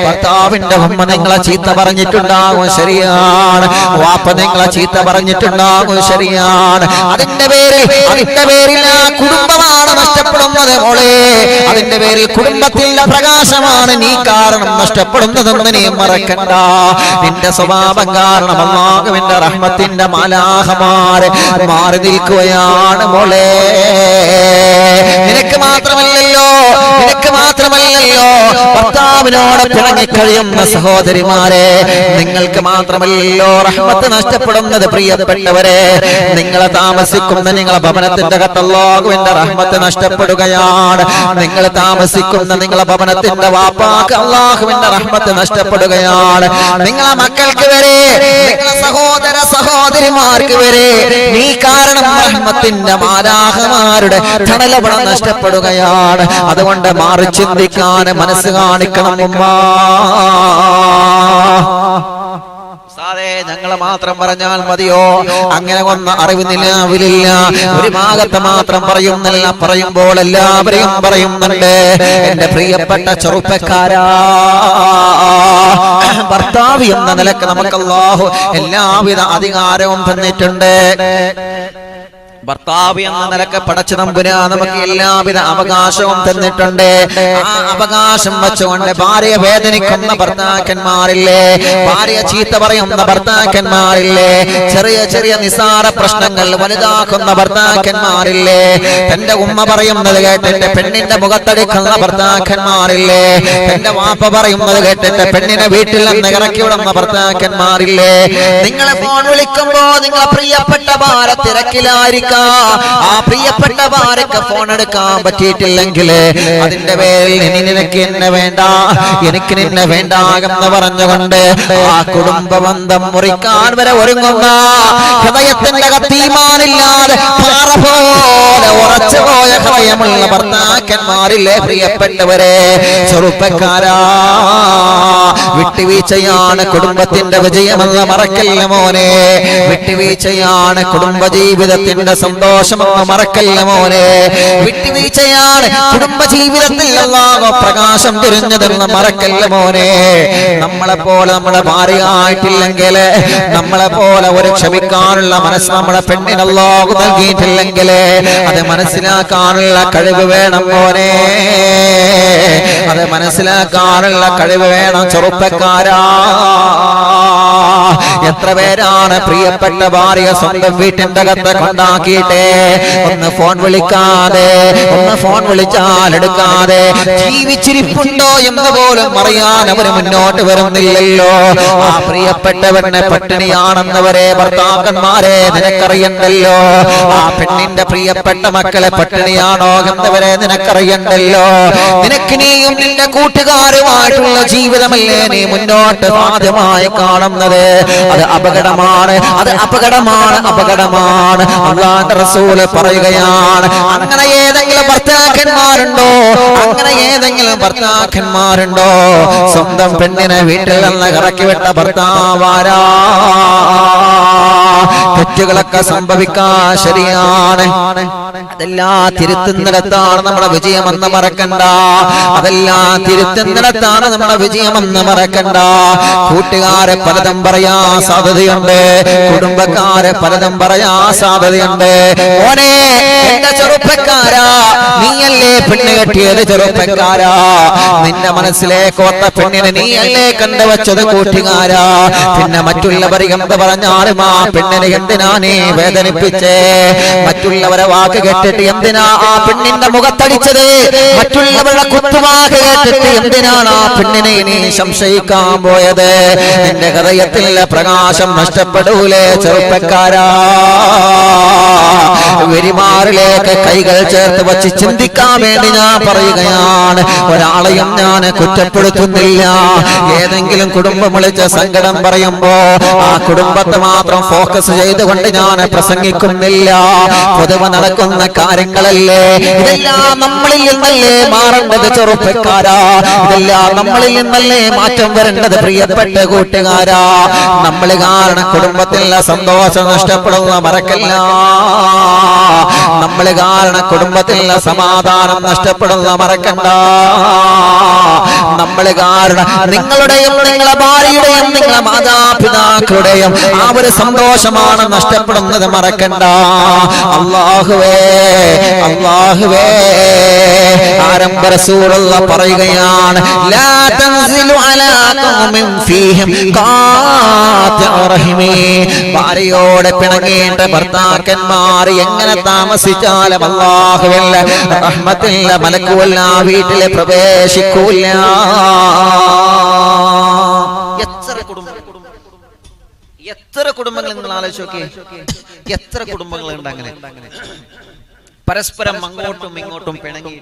ഭർത്താവിന്റെ ഉമ്മ നിങ്ങളെ ചീത്ത പറഞ്ഞിട്ടുണ്ടാകും, ശരിയാണ്. വാപ്പ നിങ്ങളെ ചീത്ത പറഞ്ഞിട്ടുണ്ടാകും, ശരിയാണ്. അതിന്റെ പേരിൽ ആ കുടുംബമാണ് നഷ്ടപ്പെടുന്നത് മോളെ. അതിന്റെ പേരിൽ കുടുംബത്തിന്റെ പ്രകാശമാണ് നീ കാരണം നഷ്ടപ്പെടുന്നതെന്ന് നീ മറക്കണ്ട. നിന്റെ സ്വഭാവം കാരണം അല്ലാഹുവിന്റെ റഹ്മത്തിന്റെ മാലാഖമാർ മാറി നിൽക്കുകയാണ് മോളെ. നിനക്ക് മാത്രമല്ലല്ലോ ഭർത്താവിനോട് പിണങ്ങിക്കഴിയുന്ന സഹോദരിമാരെ, നിങ്ങൾക്ക് മാത്രമല്ലല്ലോ റഹ്മത്ത് നഷ്ടപ്പെടുന്നത്. പ്രിയപ്പെട്ടവരെ, നിങ്ങളെ താമസിക്കുന്ന നിങ്ങളെ ഭവനത്തിന്റെ അകത്ത് അല്ലാഹുവിന്റെ റഹ്മത്ത് നഷ്ടപ്പെടുകയാണ്. നിങ്ങൾ താമസിക്കുന്ന നിങ്ങളെ ഭവനത്തിന്റെ വാപ്പാക്ക് അല്ലാഹുവിന്റെ റഹ്മത്ത് നഷ്ടപ്പെടുകയാണ്. നിങ്ങളെ മക്കൾക്ക് വരെ, നിങ്ങളെ സഹോദര സഹോദരിമാർക്ക് വരെ നീ കാരണം റഹ്മത്തിന്റെ മാലാഖമാരുടെ തണലവണം നഷ്ടപ്പെടുകയാണ്. അതുകൊണ്ട് മാറി ചിന്തിക്കാൻ മനസ്സ് കാണിക്കണം ഉമ്മ. ഞങ്ങളെ മാത്രം പറഞ്ഞാൽ മതിയോ? അങ്ങനെ ഒന്ന് അറിവില്ല. ഒരു ഭാഗത്ത് മാത്രം പറയുന്നില്ല, പറയുമ്പോൾ എല്ലാവരെയും പറയുന്നുണ്ട്. എന്റെ പ്രിയപ്പെട്ട ചെറുപ്പക്കാരാ, ഭർത്താവ് എന്ന നിലക്ക് നമുക്ക് അല്ലാഹു എല്ലാവിധ അധികാരവും തന്നിട്ടുണ്ട്. ഭർത്താവ് എന്ന നിലക്ക് പടച്ച തമ്പുരാൻ നമുക്ക് എല്ലാവിധ അവകാശവും തന്നിട്ടുണ്ട്. ആ അവകാശം വെച്ചുകൊണ്ട് ഭാര്യയെ വേദനിക്കുന്ന ഭർത്താക്കന്മാരില്ലേ, ഭാര്യയെ ചീത്ത പറയുന്ന ഭർത്താക്കന്മാരില്ലേ, ചെറിയ ചെറിയ നിസാര പ്രശ്നങ്ങൾ വലുതാക്കുന്ന ഭർത്താക്കന്മാരില്ലേ, തന്റെ ഉമ്മ പറയുന്നത് കേട്ടിട്ട് പെണ്ണിന്റെ മുഖത്തടിക്കുന്ന ഭർത്താക്കന്മാരില്ലേ, തന്റെ വാപ്പ പറയുന്നത് കേട്ടിട്ട് പെണ്ണിനെ വീട്ടിൽ നിന്ന് ഇറക്കി വിടുന്ന ഭർത്താക്കന്മാരില്ലേ. നിങ്ങളെ ഫോൺ വിളിക്കുമ്പോ നിങ്ങളെ പ്രിയപ്പെട്ട ഭാര്യ തിരക്കിലായിരിക്കും. ആ പ്രിയപ്പെട്ട ഭാര്യക്ക് ഫോൺ എടുക്കാൻ പറ്റിയിട്ടില്ലെങ്കിൽ അതിന്റെ പേരിൽ നിനക്ക് എന്നെ വേണ്ട, എനിക്ക് നിന്നെ വേണ്ട എന്ന് പറഞ്ഞുകൊണ്ട് ആ കുടുംബ ബന്ധം മുറിക്കാൻ വരെ ഒരുങ്ങുന്ന ഹൃദയത്തിന്റെ കത്തീമാനില്ലാതെ പാറ പോലെ ഉറച്ചുപോയ ഹൃദയമുള്ള ഭർത്താക്കന്മാരില്ലേ പ്രിയപ്പെട്ടവരെ, ചെറുപ്പക്കാരാ, വിട്ടുവീഴ്ചയാണ് കുടുംബത്തിന്റെ വിജയമെന്ന് മറക്കല്ല മോനെ. വിട്ടുവീഴ്ചയാണ് കുടുംബജീവിതത്തിന്റെ സന്തോഷമെന്ന് മറക്കല്ല മോനെ. വിട്ടുവീഴ്ചയാണ് കുടുംബജീവിതത്തിൽ അല്ലാഹു പ്രകാശം തിരിഞ്ഞതെന്ന് മറക്കല്ല മോനെ. നമ്മളെ പോലെ നമ്മുടെ ഭാര്യയായിട്ടില്ലെങ്കിൽ, നമ്മളെ പോലെ ഒരു ക്ഷമിക്കാനുള്ള മനസ്സ് നമ്മുടെ പെണ്ണിന് അല്ലാഹു നൽകിയിട്ടില്ലെങ്കിൽ അത് മനസ്സിലാക്കാനുള്ള കഴിവ് വേണം മോനെ. അത് മനസ്സിലാക്കാനുള്ള കഴിവ് വേണം ചെറുപ്പക്കാരാ. എത്ര പേരാണ് പ്രിയപ്പെട്ട ഭാര്യ സ്വന്തം വീട്ടിന്റെ അകത്ത് കൊണ്ടാക്കിയിട്ടേ ഒന്ന് ഫോൺ വിളിക്കാതെ, ഒന്ന് ഫോൺ വിളിച്ചാൽ എടുക്കാതെ ജീവിച്ചിരിപ്പുണ്ടോ എന്ന് പോലും അറിയാൻ അവര് മുന്നോട്ട് വരുന്നില്ലല്ലോ. ആ പ്രിയപ്പെട്ടവനെ പട്ടിണിയാണെന്നവരെ ഭർത്താക്കന്മാരെ നിനക്കറിയണ്ടല്ലോ. ആ പെണ്ണിന്റെ പ്രിയപ്പെട്ട മക്കളെ പട്ടിണിയാണോ എന്നവരെ നിനക്കറിയണ്ടല്ലോ. നിനക്ക് നീയും നിന്റെ കൂട്ടുകാരുമായിട്ടുള്ള ജീവിതമല്ലേ നീ മുന്നോട്ട് സാധ്യമായി കാണുന്നത്. അത് അപകടമാണ്, അത് അപകടമാണ്, അപകടമാണ്. അല്ലാഹുവിന്റെ റസൂല് പറയുകയാണ്, അങ്ങനെ ഏതെങ്കിലും ഭർത്താക്കന്മാരുണ്ടോ, അങ്ങനെ ഏതെങ്കിലും ഭർത്താക്കന്മാരുണ്ടോ സ്വന്തം പെണ്ണിനെ വീട്ടിൽ നിന്ന് ഇറക്കി വിട്ട ഭർത്താവാരാ? തെറ്റുകളൊക്കെ സംഭവിക്കാൻ ശരിയാണ്, അതെല്ലാം തിരുത്തുന്നിടത്താണ് നമ്മുടെ വിജയമെന്ന് മറക്കണ്ട. അതെല്ലാം തിരുത്തുന്നിടത്താണ് നമ്മുടെ വിജയമെന്ന് മറക്കണ്ട. കൂട്ടുകാരെ പലതും പറയാൻ സാധ്യതയുണ്ട്, കുടുംബക്കാരെ പലതും പറയാൻ സാധ്യതയുണ്ട്. ഓനെ എന്റെ ചെറുപ്പക്കാരാ, നീയല്ലേ പെണ്ണ് കെട്ടിയത്? ചെറുപ്പക്കാരാ, നിന്റെ മനസ്സിലേക്ക് ഒത്ത പെണ്ണിനെ നീയല്ലേ കണ്ടുവച്ചത്? കൂട്ടുകാരാ, പിന്നെ മറ്റുള്ളവർ എന്ത് പറഞ്ഞാലും ആ പെണ്ണിനെ എന്തിനാ നീ വേദനിപ്പിച്ചേ? മറ്റുള്ളവരെ വാക്ക് കേട്ടിട്ട് എന്തിനാ ആ പെണ്ണിന്റെ മുഖത്തടിച്ചത്? മറ്റുള്ളവരുടെ കുത്തുവാക്ക് കേട്ടിട്ട് എന്തിനാണ് ആ പെണ്ണിനെ നീ സംശയിക്കാൻ പോയത്? നിന്റെ ഹൃദയത്തിലെ പ്രകാശം നഷ്ടപ്പെടൂലേ ചെറുപ്പക്കാരാ? വെരിമാറിലേക്ക് കൈകൾ ചേർത്ത് വച്ച് ചിന്തിക്കാൻ വേണ്ടി ഞാൻ പറയുകയാണ്. ഒരാളെയും ഞാൻ കുറ്റപ്പെടുത്തുന്നില്ല. ഏതെങ്കിലും കുടുംബം വിളിച്ച് സങ്കടം പറയുമ്പോ ആ കുടുംബത്തെ മാത്രം ഫോക്കസ് ചെയ്തുകൊണ്ട് ഞാൻ പ്രസംഗിക്കുന്നില്ല. പൊതുവെ നടക്കുന്ന കാര്യങ്ങളല്ലേ, ഇതെല്ലാം നമ്മളിൽ നിന്നല്ലേ മാറേണ്ടത് ചെറുപ്പക്കാരാ? ഇതെല്ലാം നമ്മളിൽ നിന്നല്ലേ മാറ്റം വരേണ്ടത് പ്രിയപ്പെട്ട കൂട്ടുകാരാ? നമ്മൾ കാരണം കുടുംബത്തിലെ സന്തോഷം നഷ്ടപ്പെടുന്ന മറക്കല്ല. നമ്മള് കാരണം കുടുംബത്തിലുള്ള സമാധാനം നഷ്ടപ്പെടുന്ന മറക്കണ്ട. നമ്മള് കാരണം നിങ്ങളുടെയും നിങ്ങളെ ഭാര്യയുടെയും നിങ്ങളെ മാതാപിതാക്കളുടെയും ആ ഒരു സന്തോഷമാണ് നഷ്ടപ്പെടുന്നത് മറക്കണ്ട. അല്ലാഹുവേ അല്ലാഹുവേ ആരംഭ റസൂലുള്ള പറയുകയാണ് ലാ തൻസിലു അലാ ഖൗമിൻ ഫീഹിം ഖാതിഉ റഹിമി. ഭാര്യയോട് പിണങ്ങേണ്ട ഭർത്താക്കന്മാർ എങ്ങനെ താമസിച്ചാലും അല്ലാഹുവിൽ റഹ്മത്തുള്ള മലക്കുകൾ ആ വീട്ടിൽ പ്രവേശിക്കൂല. എത്ര കുടുംബങ്ങൾ നിങ്ങൾ ആലോചിച്ച് നോക്കിയേ, എത്ര കുടുംബങ്ങളുണ്ട് അങ്ങനെ പരസ്പരം അങ്ങോട്ടും ഇങ്ങോട്ടും പിണങ്ങി,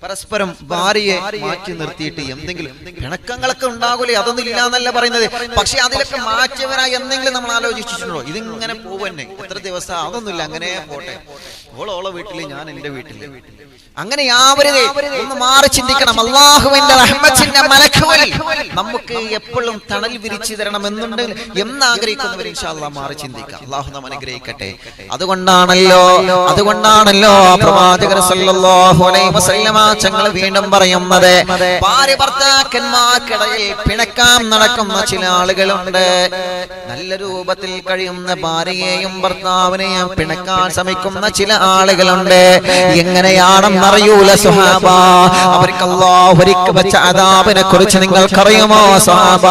പരസ്പരം ഭാര്യയെ മാറ്റി നിർത്തിയിട്ട് എന്തെങ്കിലും പിണക്കങ്ങളൊക്കെ ഉണ്ടാകൂലേ? അതൊന്നും ഇല്ല എന്നല്ല പറയുന്നത്, പക്ഷെ അതിലൊക്കെ മാറ്റിയവരായി എന്തെങ്കിലും നമ്മൾ ആലോചിച്ചിട്ടുണ്ടോ? ഇതിങ്ങനെ പോവന്നെ എത്ര ദിവസം, അതൊന്നുമില്ല, അങ്ങനെ പോട്ടെ, ഓളോളെ വീട്ടില് ഞാൻ എന്റെ വീട്ടില്, അങ്ങനെ ആവരുതേ. ഒന്ന് മാറി ചിന്തിക്കണം. അല്ലാഹുവിന്റെ റഹ്മത്തിന്റെ മലക്കുകൾ നമുക്ക് എപ്പോഴും തണൽ വിരിച്ചു തരണം എന്നുണ്ടെങ്കിൽ എന്നാഗ്രഹിക്കുന്നവർ ഇൻഷാ അല്ലാഹ് മാറി ചിന്തിക്കാം. അല്ലാഹു നമ്മെ അനുഗ്രഹിക്കട്ടെ. അതുകൊണ്ടാണല്ലോ പ്രവാചകർ സല്ലല്ലാഹു അലൈഹി വസല്ലമ തങ്ങൾ വീണ്ടും പറയുന്നത്, ഭാര്യ ഭർത്താക്കന്മാർക്കിടയിൽ പിണക്കാൻ നടക്കുന്ന ചില ആളുകളുണ്ട്. നല്ല രൂപത്തിൽ കഴിയുന്ന ഭാര്യയെയും ഭർത്താവിനെയും പിണക്കാൻ ശ്രമിക്കുന്ന ചില ആളുകളുണ്ട്. എങ്ങനെയാണെന്നറിയൂല സ്വഹാബ. അവർക്ക് അല്ലാഹു ഒരുക്കി വെച്ച അദാബിനെ കുറിച്ച് നിങ്ങൾക്കറിയുമോ സ്വഹാബ?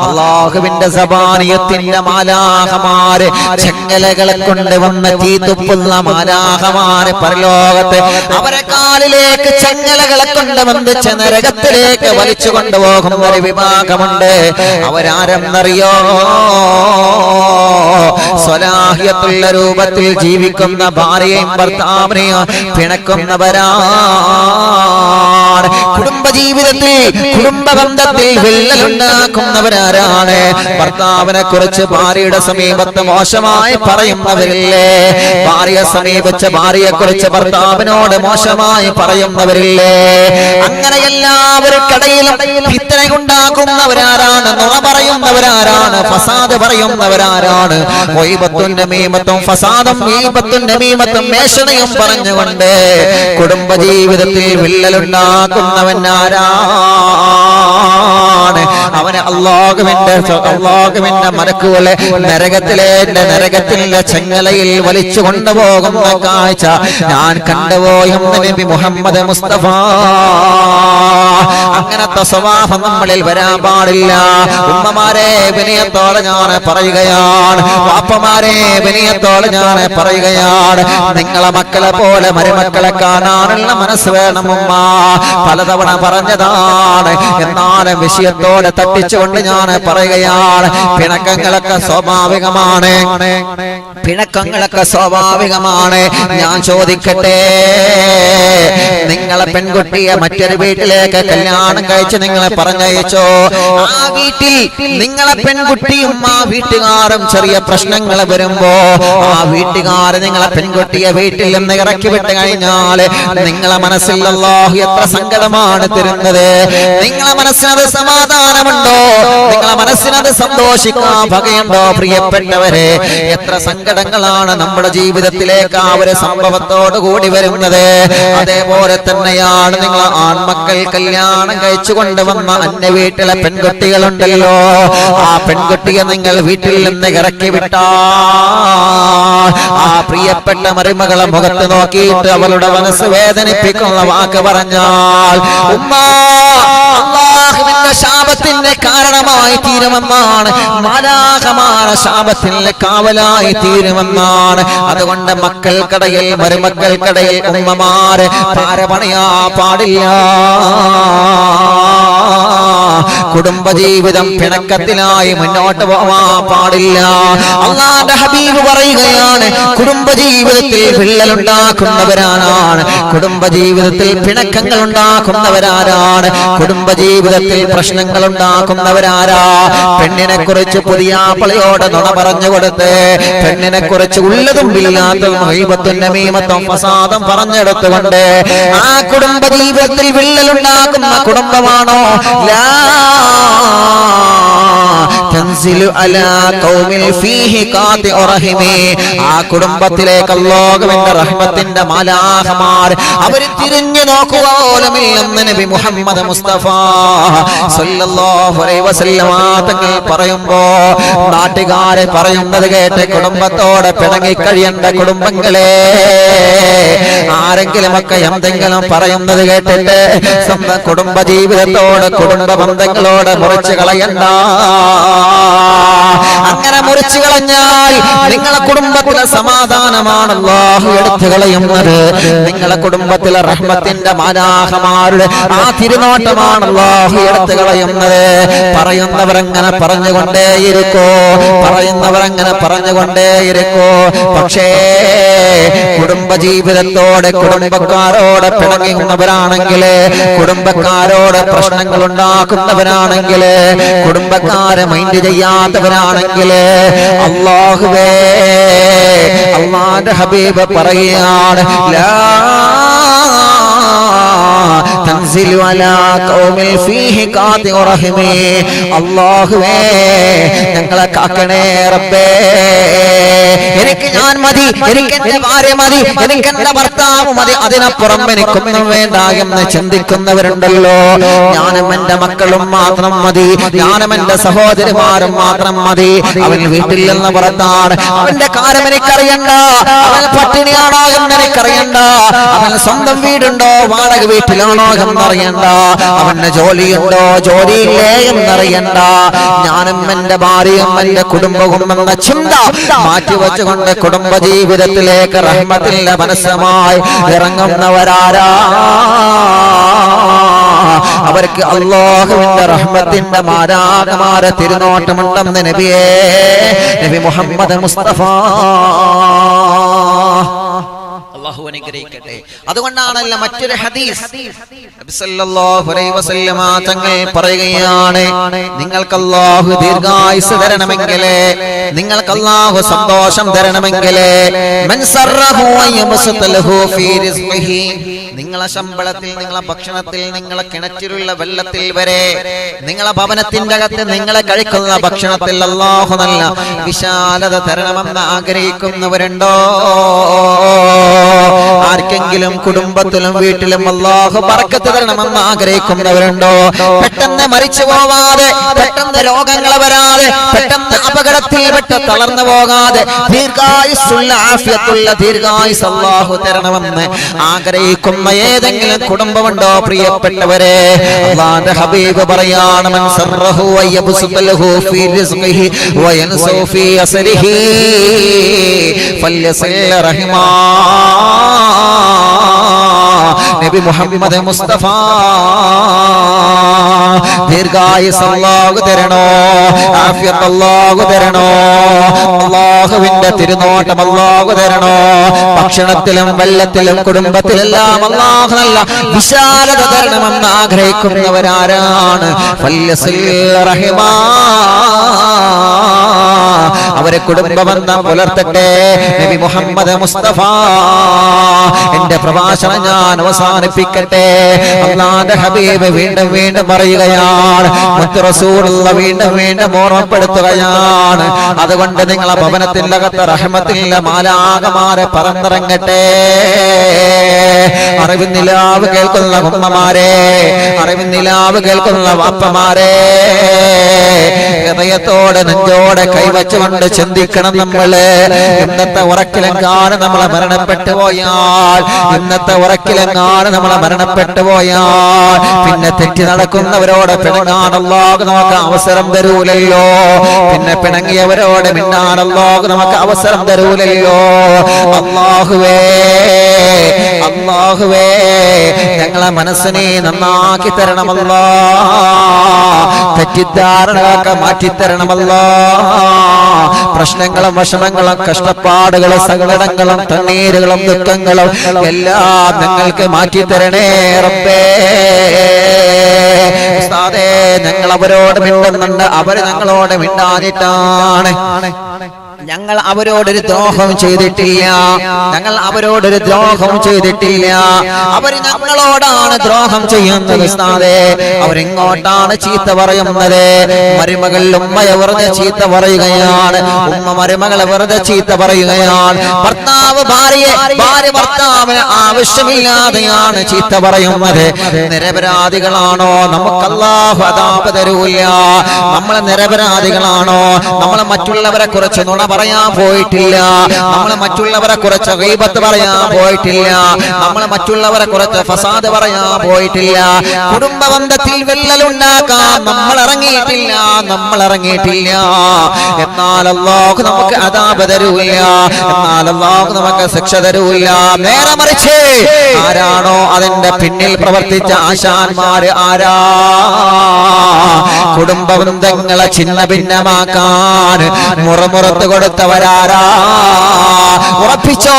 അല്ലാഹുവിന്റെ സബാനിയത്തിന്റെ മാലാഖമാര്, ചെങ്ങലകളെ കൊണ്ട് വന്ന് തീതുപ്പുന്ന മാലാഖമാര് പരലോകത്ത് അവരെ കാലിലേക്ക് ചെങ്ങലകളെ കൊണ്ട് ബന്ധിച്ച നരകത്തിലേക്ക് വലിച്ചു കൊണ്ടുപോകുന്ന ഒരു വിഭാഗമുണ്ട്. അവരാരെന്നറിയോ? സ്വലാഹിയത്തുള്ള രൂപത്തിൽ ജീവിക്കുന്ന ഭാര്യയും ഭർത്താവിനെയും പിണക്കുന്നവരാണ്. കുടുംബജീവിതത്തിൽ കുടുംബബന്ധത്തിൽ വിള്ളലുണ്ടാക്കുന്നവരാരാണ്? ഭർത്താവിനെ കുറിച്ച് ഭാര്യയുടെ സമീപത്ത് മോശമായി പറയുന്നവരില്ലേ? ഭാര്യയെ സമീപിച്ച ഭാര്യയെ കുറിച്ച് ഭർത്താവിനോട് മോശമായി പറയുന്നവരില്ലേ? അങ്ങനെ എല്ലാവർക്കിടയിലും ഫിത്നയുണ്ടാക്കുന്നവരാരാണ്? നുണ പറയുന്നവരാരാണ്? ഫസാദ് പറയുന്നവരാരാണ്? ഗീബത്തും നമീമത്തും ഫസാദും ഗീബത്തും നമീമത്തും മേഷണയും പറഞ്ഞുകൊണ്ട് കുടുംബജീവിതത്തിൽ വിള്ളലുണ്ടാക്കുന്നവൻ ആരാണ്? അവന് അല്ലാഹുവിന്റെ മലക്കുകളെ നരകത്തിലെ ചെങ്ങലയിൽ വലിച്ചു കൊണ്ടുപോകുന്ന കാഴ്ച ഞാൻ കണ്ടുപോയെന്ന് നബി മുഹമ്മദ് മുസ്തഫ. അങ്ങനത്തെ സ്വഭാവം നമ്മളിൽ വരാൻ പാടില്ല. ഉമ്മമാരെ വിനയത്തോടെ ഞാൻ പറയുകയാണ്, പാപ്പമാരെ വിനയത്തോടെ ഞാൻ പറയുകയാണ്, നിങ്ങളെ മക്കളെ പോലെ മരുമക്കളെ കാണാനുള്ള മനസ്സ് വേണം ഉമ്മ. പലതവണ പറഞ്ഞതാണ്, എന്നാലും വിഷയത്തോടെ തട്ടിച്ചുകൊണ്ട് ഞാൻ പറയുകയാണ്, പിണക്കങ്ങളൊക്കെ സ്വാഭാവികമാണ്, പിണക്കങ്ങളൊക്കെ സ്വാഭാവികമാണ്. ഞാൻ ചോദിക്കട്ടെ, നിങ്ങളെ പെൺകുട്ടിയെ മറ്റൊരു വീട്ടിലേക്ക് കല്യാണം കഴിച്ച് നിങ്ങളെ പറഞ്ഞയച്ചോ? ആ വീട്ടിൽ നിങ്ങളെ പെൺകുട്ടിയും ആ വീട്ടുകാരും ചെറിയ പ്രശ്നങ്ങൾ വരുമ്പോ ആ വീട്ടുകാർ നിങ്ങളെ പെൺകുട്ടിയെ വീട്ടിൽ നിന്ന് ഇറക്കി വിട്ട് കഴിഞ്ഞാൽ നിങ്ങളെ മനസ്സിൽ അല്ലാഹു എത്ര സങ്കടമാണ് തരുന്നത്? നിങ്ങളെ മനസ്സിനത് സമാധാനമുണ്ടോ? നിങ്ങളെ മനസ്സിനത് സന്തോഷിക്കാൻ വകയുണ്ടോ? പ്രിയപ്പെട്ടവരെ, എത്ര സങ്കടങ്ങളാണ് നമ്മുടെ ജീവിതത്തിലേക്ക് ആ ഒരു സംഭവത്തോട് കൂടി വരുന്നത്. അതേപോലെ തന്നെയാണ് നിങ്ങൾ ആൺമക്കൾ കല്യാണം കഴിച്ചു കൊണ്ടുവന്ന അന്യ വീട്ടിലെ പെൺകുട്ടികളുണ്ടല്ലോ, ആ പെൺകുട്ടിയെ നിങ്ങൾ വീട്ടിൽ നിന്ന് ഇറക്കി വിട്ടാ ആ പ്രിയപ്പെട്ട മരുമകളെ മുഖത്ത് നോക്കിയിട്ട് അവളുടെ മനസ്സ് വേദനിപ്പിക്കുന്ന വാക്ക് പറഞ്ഞാൽ ഉമ്മ അല്ലാഹുവിന്റെ ശാപത്തിന്റെ കാരണമായി തീരുമെന്നാണ്, മാലാഖമാരുടെ ശാപത്തിന്റെ കാവലായി തീരുമെന്നാണ്. അതുകൊണ്ട് മക്കൾക്കിടയിൽ മരുമക്കൾക്കിടയിൽ ഉമ്മമാര് പാരപണിയാ പാടില്ല. കുടുംബജീവിതം പിണക്കത്തിലായി മുന്നോട്ട് പോവാൻ പാടില്ല. അല്ലാഹുവിന്റെ ഹബീബ് പറയുകയാണ്, കുടുംബജീവിതത്തിൽ വിള്ളലുണ്ടാക്കുന്നവരാരാണ്? കുടുംബജീവിതത്തിൽ പിണക്കങ്ങൾ ഉണ്ടാക്കുന്നവരാരാണ്? കുടുംബജീവിതത്തിൽ പ്രശ്നങ്ങൾ ഉണ്ടാക്കുന്നവരാരാ? പെണ്ണിനെ കുറിച്ച് പുതിയാപ്പളയോട് നുണ പറഞ്ഞു കൊടുത്ത് പെണ്ണിനെ കുറിച്ച് ഉള്ളതും ഇല്ലാത്തതും ഗീബത്തും നമീമത്തും ഫസാദും പറഞ്ഞെടുത്തുകൊണ്ട് ആ കുടുംബജീവിതത്തിൽ വിള്ളലുണ്ടാക്കുന്ന കുടുംബമാണോ? ലാ തൻസിലു അലാ ഖൗമിൽ ഫീഹി ഖാതിഉ റഹിമി. ആ കുടുംബത്തിലേക്ക് അല്ലാഹുവിന്റെ റഹ്മത്തിന്റെ മാലാഖമാർ അവർ തിരിഞ്ഞു നോക്കുക പോലുമില്ലെന്ന് നബി മുഹമ്മദ് മുസ്തഫ സല്ലല്ലാഹു അലൈഹി വസല്ലം തങ്ങൾ പറയുമ്പോ നാട്ടുകാരെ പറയുന്നത് കേട്ട് കുടുംബത്തോടെ പിണങ്ങി കഴിയേണ്ട കുടുംബങ്ങളെ ആരെങ്കിലും ഒക്കെ എന്തെങ്കിലും പറയുന്നത് കേട്ടിട്ട് സ്വന്തം കുടുംബ ജീവിതത്തോട് കുടുംബ ബന്ധങ്ങളോട് മുറിച്ചു കളയണ്ട. അങ്ങനെ മുറിച്ചു കളഞ്ഞാൽ നിങ്ങളെ കുടുംബത്തിലെ സമാധാനമാണ് അല്ലാഹു എടുത്തു കളയുന്നത്. നിങ്ങളെ കുടുംബത്തിലെ റഹ്മത്തിന്റെ മാലാഖമാരുടെ ആ തിരുനോട്ടമാണ് അല്ലാഹു എടുത്തു കളയുന്നത്. പറയുന്നവരങ്ങനെ പറഞ്ഞുകൊണ്ടേയിരിക്കോ, പറയുന്നവരങ്ങനെ പറഞ്ഞുകൊണ്ടേയിരിക്കോ. പക്ഷേ കുടുംബ ജീവിതത്തോട് കുടുംബക്കാരോട് പിണങ്ങുന്നവരാണെങ്കിൽ, കുടുംബക്കാരോട് പ്രശ്നങ്ങൾ ഉണ്ടാക്കുന്നവരാണെങ്കിൽ, കുടുംബക്കാരെ മൈൻഡ് ചെയ്യാത്തവരാണെങ്കിൽ അല്ലാഹുവേ, അല്ലാഹുവിന്റെ ഹബീബ് പറയുകയാണ് ലാ തൻസിലു അലാ ഖൗമിൽ ഫീഹി ഖാതിഉ റഹിമി. അല്ലാഹുവേ ഞങ്ങളെ കാക്കണേ റബ്ബേ. എനിക്ക് ഞാൻ മതി, എനിക്ക് എന്റെ ഭാര്യ മതി, എനിക്ക് എന്റെ ഭർത്താവ് മതി, അതിനപ്പുറം എനിക്കൊന്നും വേണ്ട എന്ന് ചിന്തിക്കുന്നവരുണ്ടല്ലോ. ഞാനും എന്റെ മക്കളും മാത്രം മതി, ഞാനും എന്റെ സഹോദരിമാരും മാത്രം മതി. അവൻ വീട്ടിൽ നിന്ന് പുറത്താണ്, അവന്റെ കാര്യം എനിക്കറിയണ്ട, അവൻ പട്ടിണിയാണോ എന്ന് എനിക്കറിയണ്ട, അവൻ സ്വന്തം വീടുണ്ടോ വാടക വീട്ടിലാണോ എന്നറിയണ്ട, അവന് ജോലിയുണ്ടോ ജോലിയില്ലേ എന്നറിയണ്ട. ഞാനും എന്റെ ഭാര്യയും എന്റെ കുടുംബവും എന്ന ചിന്ത മാറ്റിവെച്ചുകൊണ്ട് കുടുംബ ജീവിതത്തിലേക്ക് റഹ്മത്തിന്റെ മനസ്സുമായി ഇറങ്ങുന്നവരാരാ? അവർക്ക് അല്ലാഹുവിന്റെ റഹ്മത്തിന്റെ മാലാഖമാരെ തിരുനോട്ടമുണ്ടെന്ന് നബി മുഹമ്മദ് മുസ്തഫ. അല്ലാഹു അനുഗ്രഹിക്കട്ടെ. അതുകൊണ്ടാണല്ലോ മറ്റൊരു ഹദീസ് നബി സല്ലല്ലാഹു അലൈഹി വസല്ലമ തങ്ങൾ പറയുകയാണ്, നിങ്ങൾക്ക് അല്ലാഹു ദീർഘായുസ് തരണമെങ്കിൽ, നിങ്ങൾക്ക് അല്ലാഹു സന്തോഷം തരണമെങ്കിൽ, മൻ സറഹു അയ്യബ്സതലഹു ഫീ റിസ്ഖിഹി, നിങ്ങളെ ശമ്പളത്തിൽ, നിങ്ങളെ ഭക്ഷണത്തിൽ, നിങ്ങളെ കിണറ്റിലുള്ള വെള്ളത്തിൽ വരെ, നിങ്ങളെ ഭവനത്തിന്റെ അകത്ത് നിങ്ങളെ കഴിക്കുന്ന ഭക്ഷണത്തിൽ അല്ലാഹു നല്ല വിശാലത തരണമെന്ന് ആഗ്രഹിക്കുന്നവരുണ്ടോ? ആർക്കെങ്കിലും കുടുംബത്തിലും വീട്ടിലും അല്ലാഹു ബർക്കത്ത് തരണമെന്ന് ആഗ്രഹിക്കുന്നവരുണ്ടോ? പെട്ടെന്ന് മരിച്ചു പോവാതെ, പെട്ടെന്ന് രോഗങ്ങൾ വരാതെ, പെട്ടെന്ന് അപകടത്തിൽപ്പെട്ട് തളർന്നു പോകാതെ ദീർഘായുസ്സുള്ള ആഫിയത്തുള്ള ദീർഘായുസ് അല്ലാഹു തരണമെന്ന് ആഗ്രഹിക്കുന്ന ഏതെങ്കിലും കുടുംബമുണ്ടോ പ്രിയപ്പെട്ടവരെ? അല്ലാഹുവിന്റെ ഹബീബ് പറയാണ്, മൻ സറഹു വയബ്സുതലഹു ഫീ റിസ്ഖിഹി വയൻസു ഫീ അസ്രിഹി ഫല്യസിൽ റഹിമാ. നബി മുഹമ്മദ് മുസ്തഫ ദീർഘായുസ് അല്ലാഹു തരണോ, ആഫിയത്ത് അല്ലാഹു തരണോ, അല്ലാഹുവിന്റെ തിരുനോട്ടം അല്ലാഹു തരണോ. ഭക്ഷണത്തിലും വെള്ളത്തിലും കുടുംബത്തിലെല്ലാം അല്ലാഹു നല്ല വിശാലത തരണമെന്ന് ആഗ്രഹിക്കുന്നവരാരാണ്? ഫല്യസിൽ റഹിമാ. അവരെ കുടുംബബന്ധം പുലർത്തട്ടെ. നബി മുഹമ്മദ് മുസ്തഫ. എന്റെ പ്രഭാഷണം ഞാൻ അവസാനിപ്പിക്കട്ടെ. അല്ലാഹുവിന്റെ ഹബീബ് വീണ്ടും വീണ്ടും പറയുകയാണ്, മുത്ത് റസൂലുള്ളാഹി വീണ്ടും വീണ്ടും ഓർമ്മപ്പെടുത്തുകയാണ്, അതുകൊണ്ട് നിങ്ങളെ ഭവനത്തിന്റെ അകത്ത് റഹ്മത്തിന്റെ മാലാഖമാരെ പറന്നിറങ്ങട്ടെ. അറിവിന്നിലാവ് കേൾക്കുന്ന ഉമ്മമാരെ, അറിവിന്നിലാവ് കേൾക്കുന്ന വാപ്പമാരെ, ഹൃദയത്തോടെ നെഞ്ചോടെ കൈവച്ചുകൊണ്ട് ചിന്തിക്കണം. നമ്മള് ഇന്നത്തെ ഉറക്കിലെങ്ങാനും നമ്മളെ മരണപ്പെട്ടു പോയാൽ, ഇന്നത്തെ ഉറക്കിലെങ്ങാനും നമ്മളെ മരണപ്പെട്ടു പോയാൽ പിന്നെ തെറ്റി നടക്കുന്നവരോട് പിണങ്ങാൻ അല്ലാഹു നമുക്ക് അവസരം തരൂലല്ലോ. പിന്നെ പിണങ്ങിയവരോട് മിണ്ടാൻ അല്ലാഹു നമുക്ക് അവസരം തരൂലല്ലോ. അല്ലാഹുവേ, അല്ലാഹുവേ ഞങ്ങളെ മനസ്സിനെ നന്നാക്കി തരണമല്ലാ, തെറ്റിദ്ധാരണകളൊക്കെ മാറ്റിത്തരണമല്ലാ. പ്രശ്നങ്ങളും വിഷമങ്ങളും കഷ്ടപ്പാടുകളും സങ്കടങ്ങളും തണ്ണീരുകളും ദുഃഖങ്ങളും എല്ലാം ഞങ്ങൾക്ക് മാറ്റിത്തരണേ റബ്ബേ. ഉസ്താദേ, ഞങ്ങൾ അവരോട് മിണ്ടുന്നുണ്ട്, അവര് ഞങ്ങളോട് മിണ്ടാനിട്ടാണ്. ഞങ്ങൾ അവരോടൊരു ദ്രോഹം ചെയ്തിട്ടില്ല, ഞങ്ങൾ അവരോടൊരു ദ്രോഹം ചെയ്തിട്ടില്ല. അവർ ഞങ്ങളോടാണ് ദ്രോഹം ചെയ്യുന്നത് ഉസ്താദേ. അവരിങ്ങോട്ടാണ് ചീത്ത പറയുന്നത്. മരുമകൾ ഉമ്മയെ വെറുതെ ചീത്ത പറയുകയാണ്, ഉമ്മ മരുമകളെ വെറുതെ ചീത്ത പറയുകയാണ്. ഭർത്താവ് ഭാര്യയെ, ഭാര്യ ഭർത്താവിന് ആവശ്യമില്ലാതെയാണ് ചീത്ത പറയുന്നത്. നിരപരാധികളാണോ? നമുക്ക് അല്ലാഹു അദാബ് തരൂല. നമ്മൾ നിരപരാധികളാണോ? നമ്മൾ മറ്റുള്ളവരെ കുറിച്ച് നുണ പറയാൻ പോയിട്ടില്ല, നമ്മൾ മറ്റുള്ളവരെ കുറിച്ച് ഗീബത്ത് പറയാൻ പോയിട്ടില്ല, നമ്മൾ മറ്റുള്ളവരെ കുറിച്ച് ഫസാദ് പറയാൻ പോയിട്ടില്ല. കുടുംബ ബന്ധത്തിൽ വിള്ളലുണ്ടാക്കാൻ നമ്മൾ ഇറങ്ങിയിട്ടില്ല, നമ്മൾ ഇറങ്ങിയിട്ടില്ല. എന്നാൽ അല്ലാഹു നമുക്ക് അദാബ് തരൂല, എന്നാൽ അല്ലാഹു നമുക്ക് ശിക്ഷ തരൂല. നേരെ മറിച്ച് ആരാണോ അതിന്റെ പിന്നിൽ പ്രവർത്തിച്ച ആശാന്മാര്, ആരാ കുടുംബ ബന്ധങ്ങളെ ഛിന്ന ഭിന്നമാക്കാൻ മുറമുറത്ത് കൊടുത്തവരാരാ? ഉറപ്പിച്ചോ,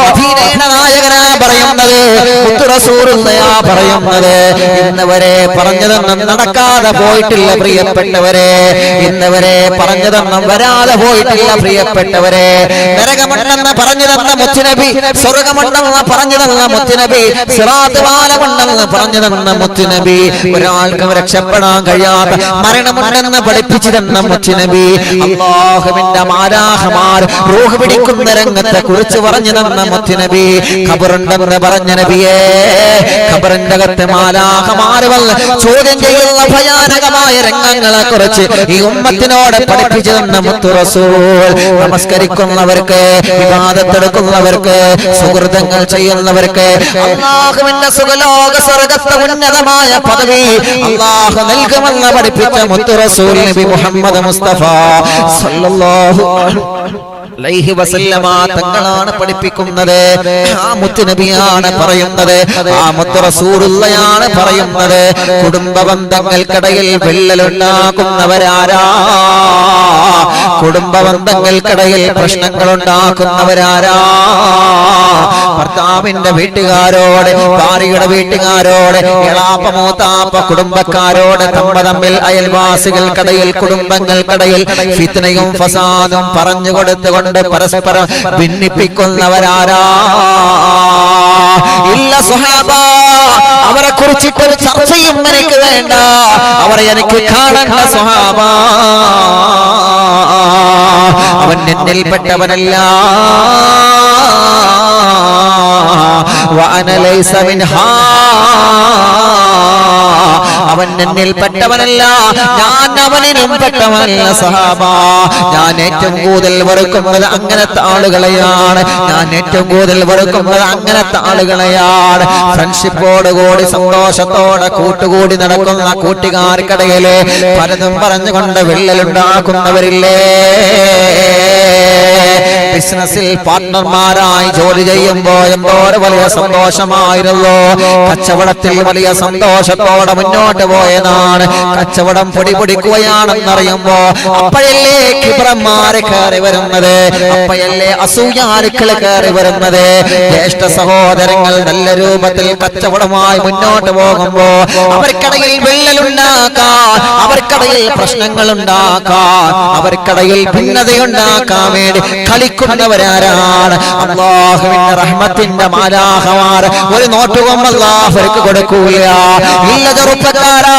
മദീനയുടെ നായകനാ പറയുന്നത്, മുത്തു റസൂലുള്ളാഹിയാ പറയുന്നത്. ഇന്നവരെ പറഞ്ഞതൊന്നും നടക്കാതെ പോയിട്ടില്ല പ്രിയപ്പെട്ടവരെ, ഇന്നവരെ പറഞ്ഞതൊന്നും വരാതെ പോയിട്ടില്ല പ്രിയപ്പെട്ടവരെ. നരകമുണ്ടെന്ന് പറഞ്ഞു തന്ന മുത്തുനബി, സ്വർഗമുണ്ടെന്ന് പറഞ്ഞു തന്ന മുത്തുനബി, സിറാത്ത് പാലമുണ്ടെന്ന് പറഞ്ഞു തന്ന മുത്തുനബി, ഒരാൾക്കും രക്ഷപ്പെടാൻ കഴിയാത്ത മരണമുണ്ടെന്ന് പഠിപ്പിച്ചു തന്ന മുത്തുനബി, അല്ലാഹുവിന്റെ മാലാഖമാർ റൂഹ് പിടിക്കുന്ന രംഗത്തെ കുറിച്ച് പറഞ്ഞു തന്ന മുത്തുനബി, ഖബറുണ്ടെന്ന് പറഞ്ഞ നബിയേ, ഖബറിന്റെ അകത്ത് മാലാഖമാർ വന്ന് ചോദ്യം ചെയ്യുന്ന ഭയാനകമായ രംഗങ്ങളെ കുറിച്ച് ഈ ഉമ്മത്തിനോട് പഠിപ്പിച്ചു തന്ന മുത്തു റസൂൽ. നമസ്കരിക്കുന്നവർക്ക്, ഇബാദത്തെടുക്കുന്നവർക്ക്, സുഹൃതങ്ങൾ ചെയ്യുന്നവർക്ക് അല്ലാഹുവിന്റെ സുഖലോക സ്വർഗ്ഗത്തെ ഉന്നതമായ പദവി അല്ലാഹു നൽകുമെന്ന് പഠിപ്പിച്ച മുത്തു റസൂൽ നബി മുഹമ്മദ് മുസ്തഫ സല്ലല്ലാഹു അലൈഹി വസല്ലമ തങ്ങളാണ് പഠിപ്പിക്കുന്നത്. ആ മുത്തുനബിയാണ് പറയുന്നത്, ആ മുത്തു റസൂലുള്ളാഹിയാണ് പറയുന്നത്. കുടുംബ ബന്ധങ്ങൾക്കിടയിൽ വിള്ളലുണ്ടാക്കുന്നവരാരാ? കുടുംബ ബന്ധങ്ങൾക്കിടയിൽ പ്രശ്നങ്ങൾ ഉണ്ടാക്കുന്നവരാരാ? ഭർത്താവിന്റെ വീട്ടുകാരോട്, ഭാര്യയുടെ വീട്ടുകാരോട്, എളാപ്പ മൂത്താപ്പ കുടുംബക്കാരോട്, തമ്മിൽ അയൽവാസികൾക്കിടയിൽ, കുടുംബങ്ങൾക്കിടയിൽ ഫിത്നയും ഫസാദും പറഞ്ഞു കൊടുത്തുകൊണ്ട് പരസ്പരം ഭിന്നിപ്പിക്കുന്നവരാരാ? ഇല്ല സ്വഹാബ, അവരെ കുറിച്ചിട്ടൊരു ചർച്ചയും എനിക്ക് വേണ്ട, അവരെ എനിക്ക് കാണണ്ട സ്വഹാബ. അവൻ എന്നിൽപ്പെട്ടവനല്ല, വഅന ലൈസ മിൻഹാ, അവൻ എന്നിൽപ്പെട്ടവനല്ല, ഞാൻ അവനിലും പെട്ടവനല്ല സഹാബ. ഞാൻ ഏറ്റവും കൂടുതൽ വെറുക്കുന്നത് അങ്ങനത്തെ ആളുകളെയാണ്, ഞാൻ ഏറ്റവും കൂടുതൽ വെറുക്കുന്നത് അങ്ങനത്തെ ആളുകളെയാണ്. ഫ്രണ്ട്ഷിപ്പോട് കൂടി സന്തോഷത്തോടെ കൂട്ടുകൂടി നടക്കുന്ന കൂട്ടുകാർക്കിടയില് പലതും പറഞ്ഞുകൊണ്ട് വിള്ളലുണ്ടാക്കുന്നവരില്ലേ? ബിസിനസ്സിൽ പാർട്ട്ണർമാരായി ജോലി ചെയ്യുമ്പോ എന്തോരം വലിയ സന്തോഷമായിരുന്നു. കച്ചവടത്തിൽ വലിയ സന്തോഷത്തോടെ മുന്നോട്ട് പോയതാണ്. കച്ചവടം പൊടിപൊടിക്കുകയാണെന്നറിയുമ്പോ അപ്പോഴല്ലേ കിബ്രന്മാര് കയറി വരുന്നത്, അപ്പോഴല്ലേ അസൂയാലുക്കള് കയറി വരുന്നത്. ജ്യേഷ്ഠ സഹോദരങ്ങൾ നല്ല രൂപത്തിൽ കച്ചവടമായി മുന്നോട്ട് പോകുമ്പോ അവർക്കിടയിൽ വിള്ളലുണ്ടാക്കാൻ, അവർക്കിടയിൽ പ്രശ്നങ്ങൾ ഉണ്ടാക്കാൻ, അവർക്കിടയിൽ ഭിന്നതയുണ്ടാക്കാൻ വേണ്ടി കളിക്കുന്നവരാരാണ്? അല്ലാഹുവിന്റെ റഹ്മത്തിന്റെ മാലാഖമാർ ഒരു നോട്ടുകൊമ്പ് അല്ലാഹുവിற்கு കൊടുക്കൂല. ഇല്ല ചെറുപ്പക്കാരാ,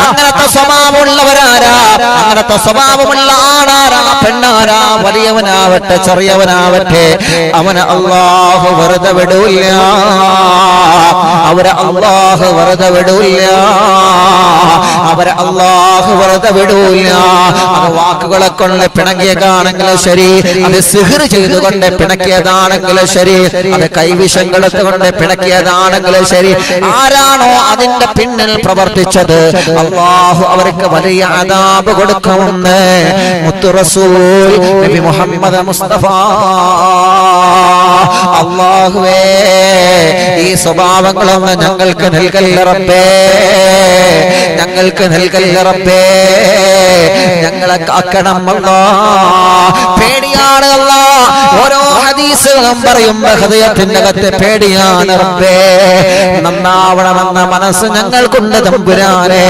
അങ്ങനത്തെ സ്വഭാവമുള്ളവരാരാ? അങ്ങനത്തെ സ്വഭാവമുള്ള ആണാരാ, പെണ്ണാരാ, വലിയവനാവട്ടെ ചെറിയവനാവട്ടെ, അവനെ അല്ലാഹു വെറുതെ വിടൂല്ല, അവരെ അല്ലാഹു വെറുതെ വിടൂല്ല, അവരെ അല്ലാഹു വെറുതെ വിടൂല്ല. അത് വാക്കുകളെ കൊണ്ട് പിണങ്ങിയതാണെങ്കിലും ശരി, അത് സിഹ്ർ ചെയ്തുകൊണ്ട് പിണക്കിയതാണെങ്കിലും ശരി, അത് കൈവിഷം കൊടുത്തുകൊണ്ട് പിണക്കിയതാണെങ്കിലും ശരി, ആരാണോ അതിന്റെ പിന്നിൽ പ്രവർത്തിച്ചത് അല്ലാഹു അവർക്ക് വലിയ അദാബ് കൊടുക്കുമെന്ന് മുത്തു റസൂൽ നബി മുഹമ്മദ് മുസ്തഫ. അല്ലാഹുവേ, ഈ സ്വഭാവങ്ങളൊന്നും ഞങ്ങൾക്ക് നൽകല്ല റബ്ബേ, ഞങ്ങൾക്ക് നൽകല്ല റബ്ബേ, ഞങ്ങളെ കാക്കണം അല്ലാഹ്. പേടിയാണ് അല്ലാഹ്. ഓരോ ഹദീസുകളും പറയുമ്പോ ഹൃദയത്തിന്റെ അകത്ത് പേടിയാണ് റബ്ബേ. നന്നാവണമെന്ന മനസ്സ് ഞങ്ങൾക്കുണ്ട് തമ്പുരാനെ.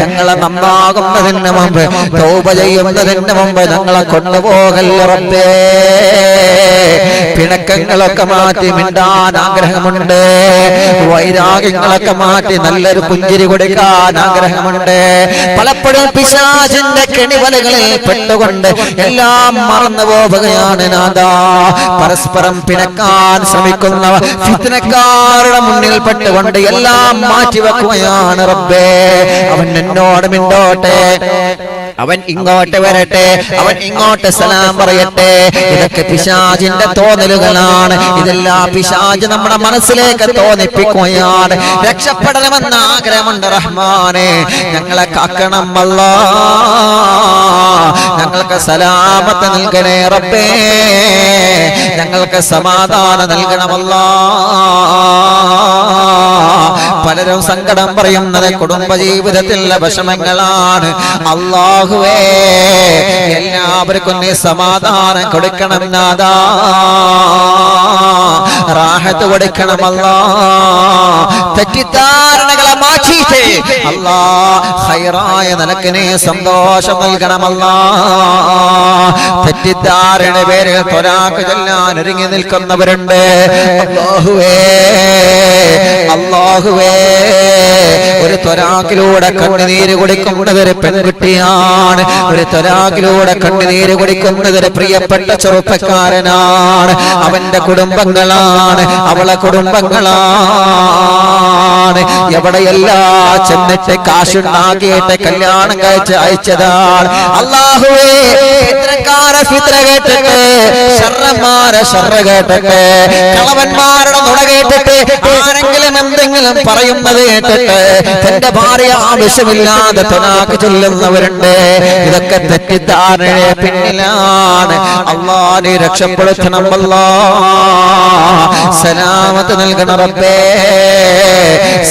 ഞങ്ങളെ നന്നാകുന്നതിന് മുമ്പ്, തൗബ ചെയ്യുന്നതിന് മുമ്പ് ഞങ്ങളെ കൊണ്ടുപോകല്ല റബ്ബേ. പിണക്കങ്ങളൊക്കെ മാറ്റി മിണ്ടാൻ ആഗ്രഹമുണ്ട്, വൈരാഗ്യങ്ങളൊക്കെ മാറ്റി നല്ലൊരു പുഞ്ചിരി കൊടുക്കാൻ ആഗ്രഹമുണ്ട്. പലപ്പോഴും പിശാചിന്റെ കെണിവലകളിൽ പെട്ടുകൊണ്ട് എല്ലാം മറന്നു പോവുകയാണ് നാഥാ. പരസ്പരം പിണക്കാൻ ശ്രമിക്കുന്ന ഫിത്നക്കാരുടെ മുന്നിൽ പെട്ടുകൊണ്ട് എല്ലാം മാറ്റിവെക്കുകയാണ് റബ്ബേ. അവൻ എന്നോട് മിണ്ടോട്ടെ, അവൻ ഇങ്ങോട്ട് വരട്ടെ, അവൻ ഇങ്ങോട്ട് സലാം പറയട്ടെ. ഇതൊക്കെ പിശാചിന്റെ തോന്നലുകളാണ്. ഇതെല്ലാം പിശാച് നമ്മുടെ മനസ്സിലേക്ക് തോന്നിപ്പിക്കുകയാണ്. രക്ഷപ്പെടണമെന്ന ആഗ്രഹമുണ്ട് റഹ്മാനെ. ഞങ്ങളെ കാക്കണം അല്ലാ, ഞങ്ങൾക്ക് സലാമത്ത് നൽകണേ റബ്ബേ, ഞങ്ങൾക്ക് സമാധാനം നൽകണമല്ലാ. പലരും സങ്കടം പറയുന്നത് കുടുംബജീവിതത്തിലെ വിഷമങ്ങളാണ്. അല്ലാഹുവേ, എല്ലാവർക്കും നീ സമാധാനം കൊടുക്കണം നാഥാ, റാഹത്ത് കൊടുക്കണമല്ലാ. തെറ്റിദ്ധാരണകളെ മാറ്റിയിട്ട് അല്ലാ ഖൈറായ നിനക്ക് നീ സന്തോഷം നൽകണമല്ലാ. തെറ്റിദ്ധാരണ പേരിൽ ത്വരാഖ് ചൊല്ലാൻ ഒരുങ്ങി നിൽക്കുന്നവരുണ്ട്. അല്ലാഹുവേ, അല്ലാഹുവേ, ഒരു ത്വരാഖിലൂടെ കണ്ണുനീര് കുടിക്കുന്നത് ഒരു പെൺകുട്ടിയാണ്, ഒരു ത്വരാഖിലൂടെ കണ്ണുനീര് കുടിക്കുന്നത് ഒരു പ്രിയപ്പെട്ട ചെറുപ്പക്കാരനാണ്. അവന്റെ കുടുംബങ്ങളാണ്, അവളെ കുടുംബങ്ങളാണ്. എവിടെയെല്ലാം ചെന്നിട്ട് കാശുണ്ടാക്കിയിട്ട് കല്യാണം കഴിച്ച് അയച്ചതാണ്. അല്ലാഹുവേ, ഫിത്നക്കാരെ ഫിത്ന കേട്ടിട്ട്, ശർറന്മാരെ ശർറ കേട്ടിട്ട്, കളവന്മാരുടെ നുണ കേട്ടിട്ട്, ആരെങ്കിലും എന്തെങ്കിലും പറയുന്നത് കേട്ടിട്ട് തന്റെ ഭാര്യ ആവശ്യമില്ലാതെ ത്വലാഖ് ചൊല്ലുന്നവരുണ്ട്. ഇതൊക്കെ തെറ്റിദ്ധാരണയെ പിന്നിലാണ്. അല്ലാഹ് നീ രക്ഷപ്പെടുത്തണം അല്ലാ. സലാമത്ത് നൽകണം റബ്ബേ,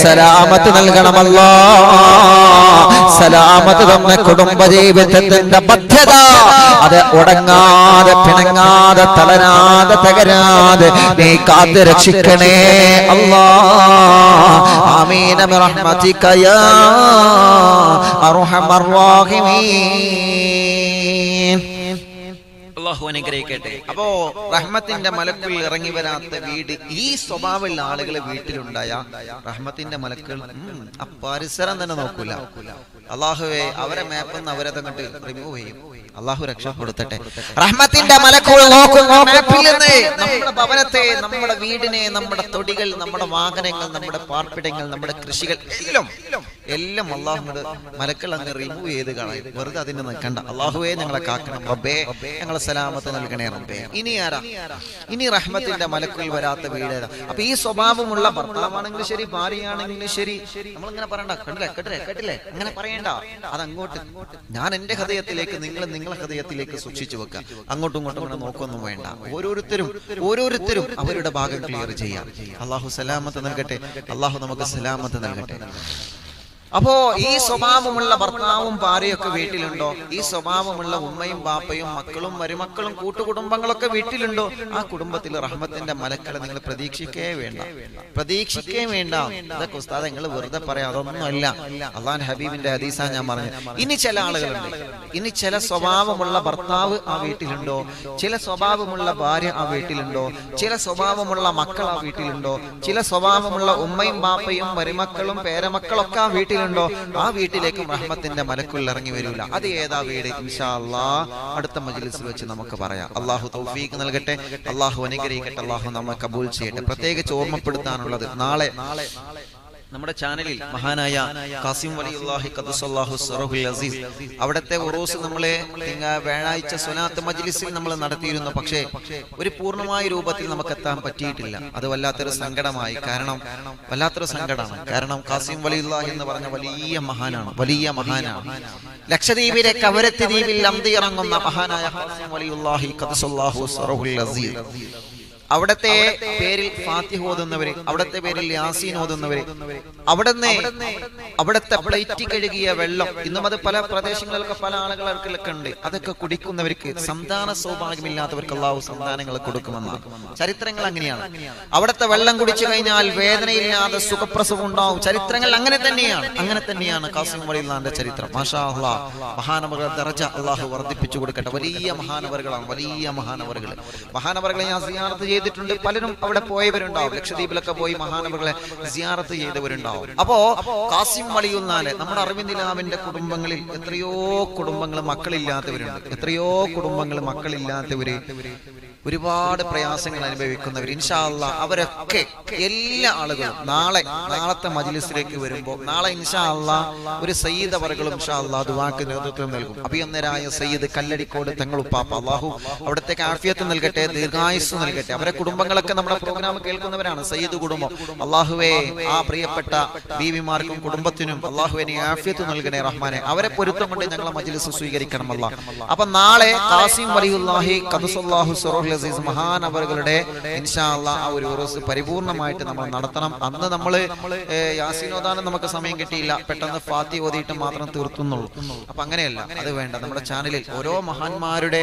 സലാമത്ത് നൽകണമല്ലാ. സലാമത്ത് തന്ന കുടുംബജീവിതത്തിന്റെ ബദ്ധത അത് ഉടങ്ങാതെ, പിണങ്ങാതെ, തളരാതെ, തകരാതെ നീ കാത്ത് രക്ഷിക്കണേ അല്ലാ. ആമീൻ ബിറഹ്മതിക യാ അർഹമർ റഹീമീൻ. അല്ലാഹു അനുഗ്രഹിക്കട്ടെ. അപ്പോ റഹ്മത്തിന്റെ മലക്കുകൾ ഇറങ്ങി വരാത്ത വീട്, ഈ സ്വഭാവമുള്ള ആളുകൾ വീട്ടിലുണ്ടായ റഹ്മത്തിന്റെ മലക്കുകൾ ആ പരിസരം തന്നെ നോക്കൂല. അല്ലാഹുവേ, അവരെ മാപ്പെന്ന് അവരത് കണ്ട് റിമൂവ് ചെയ്യും. അല്ലാഹു രക്ഷപ്പെടുത്തട്ടെ. റഹ്മത്തിന്റെ മലക്കുകൾ നോക്കുന്നു മാപ്പിൽ നിന്ന് നമ്മുടെ ഭവനത്തെ, നമ്മുടെ വീടിനെ, നമ്മുടെ തൊടികൾ, നമ്മുടെ വാഹനങ്ങൾ, നമ്മുടെ പാർപ്പിടങ്ങൾ, നമ്മുടെ കൃഷികൾ എല്ലാം അല്ലാഹുവിന്റെ മലക്കൾ അങ്ങ് റിമൂവ് ചെയ്ത് കളയും. വെറുതെ അതിന് നിൽക്കണ്ട. അല്ലാഹുവേ, ഞങ്ങളെ കാക്കണം റബ്ബേ, ഞങ്ങളെ സലാമത്ത് നൽകണേ റബ്ബേ. ഇനി ആരാ? ഇനി റഹ്മത്തിന്റെ മലക്കുകൾ വരാത്ത വീടേതാ? അപ്പൊ ഈ സ്വഭാവമുള്ള ഭർത്താവാണെങ്കിലും ശരി, ഭാര്യയാണെങ്കിലും ശരി, നമ്മളിങ്ങനെ പറയണ്ട, കണ്ടില്ലേ, കേട്ടില്ലേ, കേട്ടില്ലേ, അങ്ങനെ പറയണ്ട. അതങ്ങോട്ട് ഞാൻ എന്റെ ഹൃദയത്തിലേക്ക്, നിങ്ങൾ നിങ്ങളെ ഹൃദയത്തിലേക്ക് സൂക്ഷിച്ചു വെക്കുക. അങ്ങോട്ടും ഇങ്ങോട്ടും ഇങ്ങനെ നോക്കൊന്നും വേണ്ട. ഓരോരുത്തരും അവരുടെ ഭാഗം ക്ലിയർ ചെയ്യാം. അല്ലാഹു സലാമത്ത് നൽകട്ടെ. അല്ലാഹു നമുക്ക് സലാമത്ത് നൽകട്ടെ. അപ്പോ ഈ സ്വഭാവമുള്ള ഭർത്താവും ഭാര്യയൊക്കെ വീട്ടിലുണ്ടോ? ഈ സ്വഭാവമുള്ള ഉമ്മയും ബാപ്പയും മക്കളും മരുമക്കളും കൂട്ടുകുടുംബങ്ങളൊക്കെ വീട്ടിലുണ്ടോ? ആ കുടുംബത്തിൽ റഹ്മത്തിന്റെ മലക്കളെ നിങ്ങൾ പ്രതീക്ഷിക്കേ വേണ്ട. ഇതൊക്കെ ഉസ്താദ് നിങ്ങൾ വെറുതെ പറയാം, അതൊന്നുമല്ല. അള്ളാഹുവിന്റെ ഹബീബിന്റെ ഹദീസാ ഞാൻ പറഞ്ഞു. ഇനി ചില ആളുകളുണ്ട്, ഇനി ചില സ്വഭാവമുള്ള ഭർത്താവ് ആ വീട്ടിലുണ്ടോ? ചില സ്വഭാവമുള്ള ഭാര്യ ആ വീട്ടിലുണ്ടോ? ചില സ്വഭാവമുള്ള മക്കൾ ആ വീട്ടിലുണ്ടോ? ചില സ്വഭാവമുള്ള ഉമ്മയും ബാപ്പയും മരുമക്കളും പേരമക്കളൊക്കെ ആ വീട്ടിലുണ്ടോ? ആ വീട്ടിലേക്കും റഹ്മത്തിന്റെ മലക്കുകൾ ഇറങ്ങി വരൂല. അത് ഏതാ വീട്? ഇൻഷാ അല്ലാഹ് അടുത്ത മജ്ലിസിൽ വെച്ച് നമുക്ക് പറയാം. അല്ലാഹു തൗഫീഖ് നൽകട്ടെ, അല്ലാഹു അനുഗ്രഹിക്കട്ടെ, അല്ലാഹു നമ്മെ കബൂൽ ചെയ്യട്ടെ. പ്രത്യേകിച്ച് ഓർമ്മപ്പെടുത്താനുള്ളത്, നാളെ നമ്മുടെ ചാനലിൽ മഹാനായ ഖാസിം വലിയുല്ലാഹി ഖദ്ദസല്ലാഹു സിറഹുൽ അസീസ് അവിടുത്തെ ഉറൂസ് നമ്മളെ വ്യാഴാഴ്ച സ്വലാത്ത് മജ്ലിസിൽ നമ്മൾ നടത്തിയിരുന്നു. പക്ഷേ ഒരു പൂർണ്ണമായ രൂപത്തിൽ നമുക്ക് എത്താൻ പറ്റിയിട്ടില്ല. അത് വല്ലാത്തൊരു സങ്കടമായി. വല്ലാത്തൊരു സങ്കടമാണ്. കാരണം ഖാസിം വലിയുല്ലാഹി എന്ന് പറഞ്ഞ വലിയ മഹാനാണ്. ലക്ഷദ്വീപിലെ കവരത്തി ദ്വീപിൽ അന്തി ഇറങ്ങുന്ന മഹാനായ ഖാസിം വലിയുല്ലാഹി ഖദ്ദസല്ലാഹു സിറഹുൽ അസീസ് അവിടത്തെ പേരിൽ ഫാത്തിഹ ഓതുന്നവര്, അവിടത്തെ പേരിൽ യാസീൻ ഓതുന്നവര്, അവിടത്തെ പ്ലേറ്റ് കഴുകിയ വെള്ളം, ഇന്നും അത് പല പ്രദേശങ്ങളിലൊക്കെ പല ആളുകൾക്കൊക്കെ ഉണ്ട്, അതൊക്കെ കുടിക്കുന്നവർക്ക് സന്താന സൗഭാഗ്യമില്ലാത്തവർക്ക് അള്ളാഹു സന്താനങ്ങൾ കൊടുക്കുമെന്നാണ് ചരിത്രങ്ങൾ. അങ്ങനെയാണ്. അവിടത്തെ വെള്ളം കുടിച്ചു കഴിഞ്ഞാൽ വേദനയില്ലാതെ സുഖപ്രസവം ഉണ്ടാവും. ചരിത്രങ്ങൾ അങ്ങനെ തന്നെയാണ് ഖാസിം വലിയുള്ളാന്റെ ചരിത്രം. മാഷാ അല്ലാഹ്, മഹാനവറുകളുടെ ദറജ അള്ളാഹു വർദ്ധിപ്പിച്ചു കൊടുക്കട്ടെ. വലിയ മഹാനവറുകളാണ്, വലിയ മഹാനവറുകളെ ഞാൻ സിയാറത്ത് ചെയ്തിട്ടുണ്ട്. പലരും അവിടെ പോയവരുണ്ടാവും, ലക്ഷദ്വീപിലൊക്കെ പോയി മഹാനവറുകളെ സിയാറത്ത് ചെയ്തവരുണ്ടാവും. അപ്പോ ഖാസിം വലിയുള്ളാന്റെ, നമ്മുടെ അറവിന്ദ് നിലാവിന്റെ കുടുംബങ്ങളിൽ എത്രയോ കുടുംബങ്ങൾ മക്കളില്ലാത്തവര്, ഒരുപാട് പ്രയാസങ്ങൾ അനുഭവിക്കുന്നവർ, ഇൻഷാ അല്ലാഹ് അവരൊക്കെ എല്ലാ ആളുകളും നാളത്തെ മജ്ലിസിലേക്ക് വരുമ്പോൾ നാളെ ഇൻഷാ അല്ലാഹ് ഒരു സയ്യിദ് അവറുകളും ഇൻഷാ അല്ലാഹ് ദുആക്ക് നേതൃത്വം നൽകും. അഭിയന്നരായ സയ്യിദ് കല്ലടിക്കോട് തങ്ങളുപ്പാപ്പ, അല്ലാഹു അവിടത്തേക്ക് ആഫിയത്ത് നൽകട്ടെ, ദീർഘായുസ് നൽകട്ടെ. അവരെ കുടുംബങ്ങളൊക്കെ നമ്മുടെ പ്രോഗ്രാം കേൾക്കുന്നവരാണ്, സയ്യിദ് കുടുംബം. അല്ലാഹുവേ, ആ പ്രിയപ്പെട്ട ബീവിമാർക്കും കുടുംബത്തിനും അല്ലാഹുവേ നീ ആഫിയത്ത് നൽകണേ റഹ്മാനെ. അവരെ പൊരുത്തം കൊണ്ട് ഞങ്ങളെ മജ്ലിസ് സ്വീകരിക്കണം അല്ലാഹ്. അപ്പൊ നാളെ ഖാസിം വലിയുല്ലാഹി ഖദ്ദസല്ലാഹു സിറഹുൽ അസീസ് മഹാനവറുകളുടെ ഇൻഷാ അല്ലാഹ് ആ ഒരു ഉറൂസ് പരിപൂർണമായിട്ട് നമ്മൾ നടത്തണം. അന്ന് നമ്മൾ യാസീൻ ഓതാനും നമുക്ക് സമയം കിട്ടിയില്ല, പെട്ടെന്ന് ഫാത്തിഹ ഓതിയിട്ട് മാത്രം തീർത്തുന്നുള്ളൂ. അപ്പൊ അങ്ങനെയല്ല, അത് വേണ്ട. നമ്മുടെ ചാനലിൽ ഓരോ മഹാന്മാരുടെ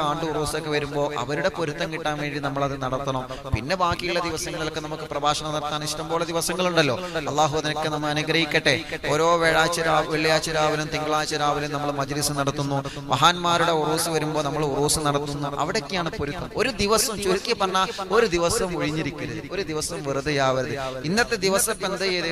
ആണ്ട് ഉറൂസൊക്കെ വരുമ്പോൾ അവരുടെ പൊരുത്തം കിട്ടാൻ വേണ്ടി നമ്മൾ അത് നടത്തണം. പിന്നെ ബാക്കിയുള്ള ദിവസങ്ങളിലൊക്കെ നമുക്ക് പ്രഭാഷണം നടത്താൻ ഇഷ്ടംപോലെ ദിവസങ്ങളുണ്ടല്ലോ. അള്ളാഹു അതിനൊക്കെ നമ്മൾ അനുഗ്രഹിക്കട്ടെ. ഓരോ വെള്ളിയാഴ്ച രാവിലും തിങ്കളാഴ്ച രാവിലും നമ്മൾ മജ്ലിസ് നടത്തുന്നു. മഹാന്മാരുടെ ഉറൂസ് വരുമ്പോൾ നമ്മൾ ഉറൂസ് നടത്തുന്നു. അവിടേക്കാണ് പൊരുത്തം. ഒരു ദിവസം, ചുരുക്കി പറഞ്ഞാൽ ഒരു ദിവസം ഒഴിഞ്ഞിരിക്കരുത്, ഒരു ദിവസം വെറുതെ ആവരുത്. ഇന്നത്തെ ദിവസം ഇപ്പൊ എന്താ ചെയ്തേ?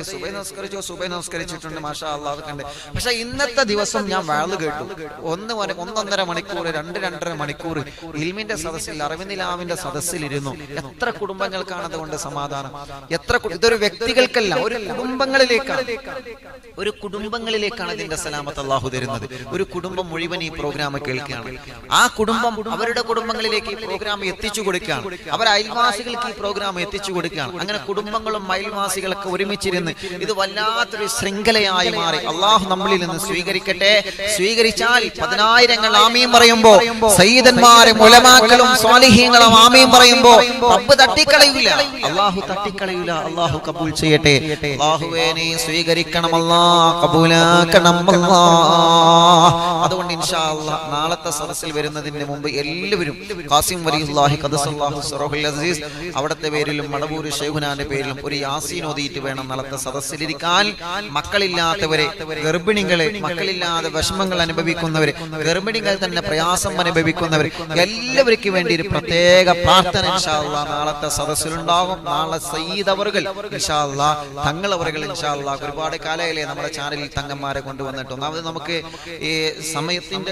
സുബൈ നമസ്കരിച്ചിട്ടുണ്ട്, മാഷാ അല്ലാഹ്, അത് കണ്ട്. പക്ഷെ ഇന്നത്തെ ദിവസം ഞാൻ വാള് കേട്ടു, 1.5 മണിക്കൂർ 2.5 മണിക്കൂർ ഇൽമിന്റെ സദസ്സിൽ, അറവിന്ദ് നിലാവിന്റെ സദസ്സിലിരുന്നു. എത്ര കുടുംബങ്ങൾക്കാണ് അതുകൊണ്ട് സമാധാനം? ഇതൊരു വ്യക്തികൾക്കല്ല, ഒരു കുടുംബങ്ങളിലേക്കാണ് ഇതിന്റെ സലാമത്ത് അല്ലാഹു തരുന്നത്. ഒരു കുടുംബം മുഴുവൻ ഈ പ്രോഗ്രാം കേൾക്കുകയാണ്. ആ കുടുംബം അവരുടെ കുടുംബങ്ങളിലേക്ക് ഈ പ്രോഗ്രാം എത്തിച്ചു കൊടുക്കുകയാണ്. അവർ അയൽവാസികൾക്ക് ഈ പ്രോഗ്രാം എത്തിച്ചു കൊടുക്കുകയാണ്. അങ്ങനെ കുടുംബങ്ങളും അയൽവാസികളൊക്കെ ഒരുമിച്ചിരുന്ന് ഇത് വല്ലാത്തൊരു ശൃംഖലയായി മാറി. അള്ളാഹു നമ്മളിൽ നിന്ന് സ്വീകരിക്കട്ടെ. സ്വീകരിച്ചാൽ 10,000 ആമീൻ പറയുമ്പോ, സയ്യിദന്മാരും ഉലമാക്കളും സ്വാലിഹീങ്ങളും ആമീൻ പറയുമ്പോ റബ്ബ് തട്ടിക്കളയൂല, അള്ളാഹു തട്ടിക്കളയൂല. അള്ളാഹു കബൂൽ ചെയ്യട്ടെ. അള്ളാഹുവേ നീ സ്വീകരിക്കണം അല്ലാഹ്, കബൂലാക്കണം അല്ലാഹ്. അതുകൊണ്ട് ഇൻഷാ അല്ലാഹ് നാളത്തെ സദസ്സിൽ വരുന്നതിന് മുമ്പ് എല്ലാവരും ഖാസിം വലിയുല്ലാഹി ഖദ്ദസല്ലാഹു സിറഹുൽ അസീസ് അവിടത്തെ പേരിലും മടവൂർ ശൈഖുനാന്റെ പേരിലും ഒരു യാസീൻ ഓതിയിട്ട് വേണം നാളത്തെ സദസ്സിലിരിക്കാൻ. മക്കളില്ലാത്തവരെ, ഗർഭിണികളെ, മക്കളില്ലാതെ വിഷമങ്ങൾ അനുഭവിക്കുന്നവരെ, ഗർഭിണികൾ തന്നെ പ്രയാസം അനുഭവിക്കുന്നവർ, എല്ലാവർക്കും വേണ്ടി ഒരു പ്രത്യേക പ്രാർത്ഥന ഇൻഷാ അല്ലാഹ് നാളത്തെ സദസ്സിലുണ്ടാകും. നാളെ സയ്യിദ് അവറുകൾ ഇൻഷാ അല്ലാഹ്, തങ്ങൾ അവറുകൾ ഇൻഷാ അല്ലാഹ്, ഒരുപാട് കാലയിലെ നമ്മുടെ ചാനലിൽ തങ്ങന്മാരെ കൊണ്ടുവന്നിട്ട്, ഒന്നാമത് നമുക്ക് ഈ സമയത്തിന്റെ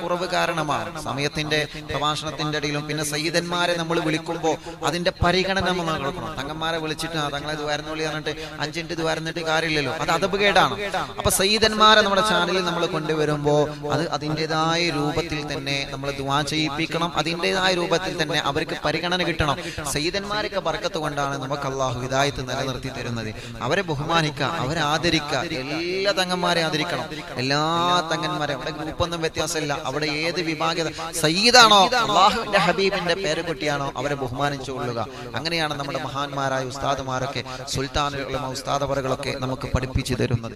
കുറവ് കാരണമാണ്, സമയത്തിന്റെ പ്രഭാഷണത്തിന്റെ ഇടയിലും പിന്നെ സയ്യിദന്മാരെ നമ്മൾ വിളിക്കുമ്പോൾ അതിന്റെ പരിഗണന നമ്മൾ കൊടുക്കണം. തങ്ങന്മാരെ വിളിച്ചിട്ട് തങ്ങളെ ദ്വാരനോളി പറഞ്ഞിട്ട് 5 മിനിറ്റ് ദ്വാരന്നിട്ട് കാര്യമില്ലല്ലോ, അത് അതപകേടാണ്. അപ്പൊ സയ്യിദന്മാരെ നമ്മുടെ ചാനലിൽ നമ്മൾ കൊണ്ടുവരുമ്പോൾ അത് അതിൻ്റെതായ രൂപത്തിൽ തന്നെ നമ്മൾ ദുആ ചെയ്യിപ്പിക്കണം. അതിൻ്റെതായ രൂപത്തിൽ തന്നെ അവർക്ക് പരിഗണന കിട്ടണം. സയ്യിദന്മാരൊക്കെ ബർക്കത്ത് കൊണ്ടാണ് നമുക്ക് അല്ലാഹു ഹിദായത്ത് നിലനിർത്തി തരുന്നത്. അവരെ ബഹുമാനിക്കുക, അവരെ ആദരിക്കുക, എല്ലാ തങ്ങന്മാരെ ആദരിക്കണം. എല്ലാ തങ്ങന്മാരെ, അവിടെ ഗ്രൂപ്പൊന്നും വ്യത്യാസമില്ല. അവിടെ ഏത് വിഭാഗത സയ്യിദാണോ, അല്ലാഹുവിന്റെ ഹബീബിന്റെ പേര് കുട്ടിയാണോ, അവരെ ബഹുമാനിച്ചു കൊള്ളുക. അങ്ങനെയാണ് നമ്മുടെ മഹാന്മാരായ ഉസ്താദുമാരൊക്കെ, സുൽത്താനുൽ ഉലമ ഉസ്താദ് അവറുകളൊക്കെ നമുക്ക് പഠിപ്പിച്ചു തരുന്നത്.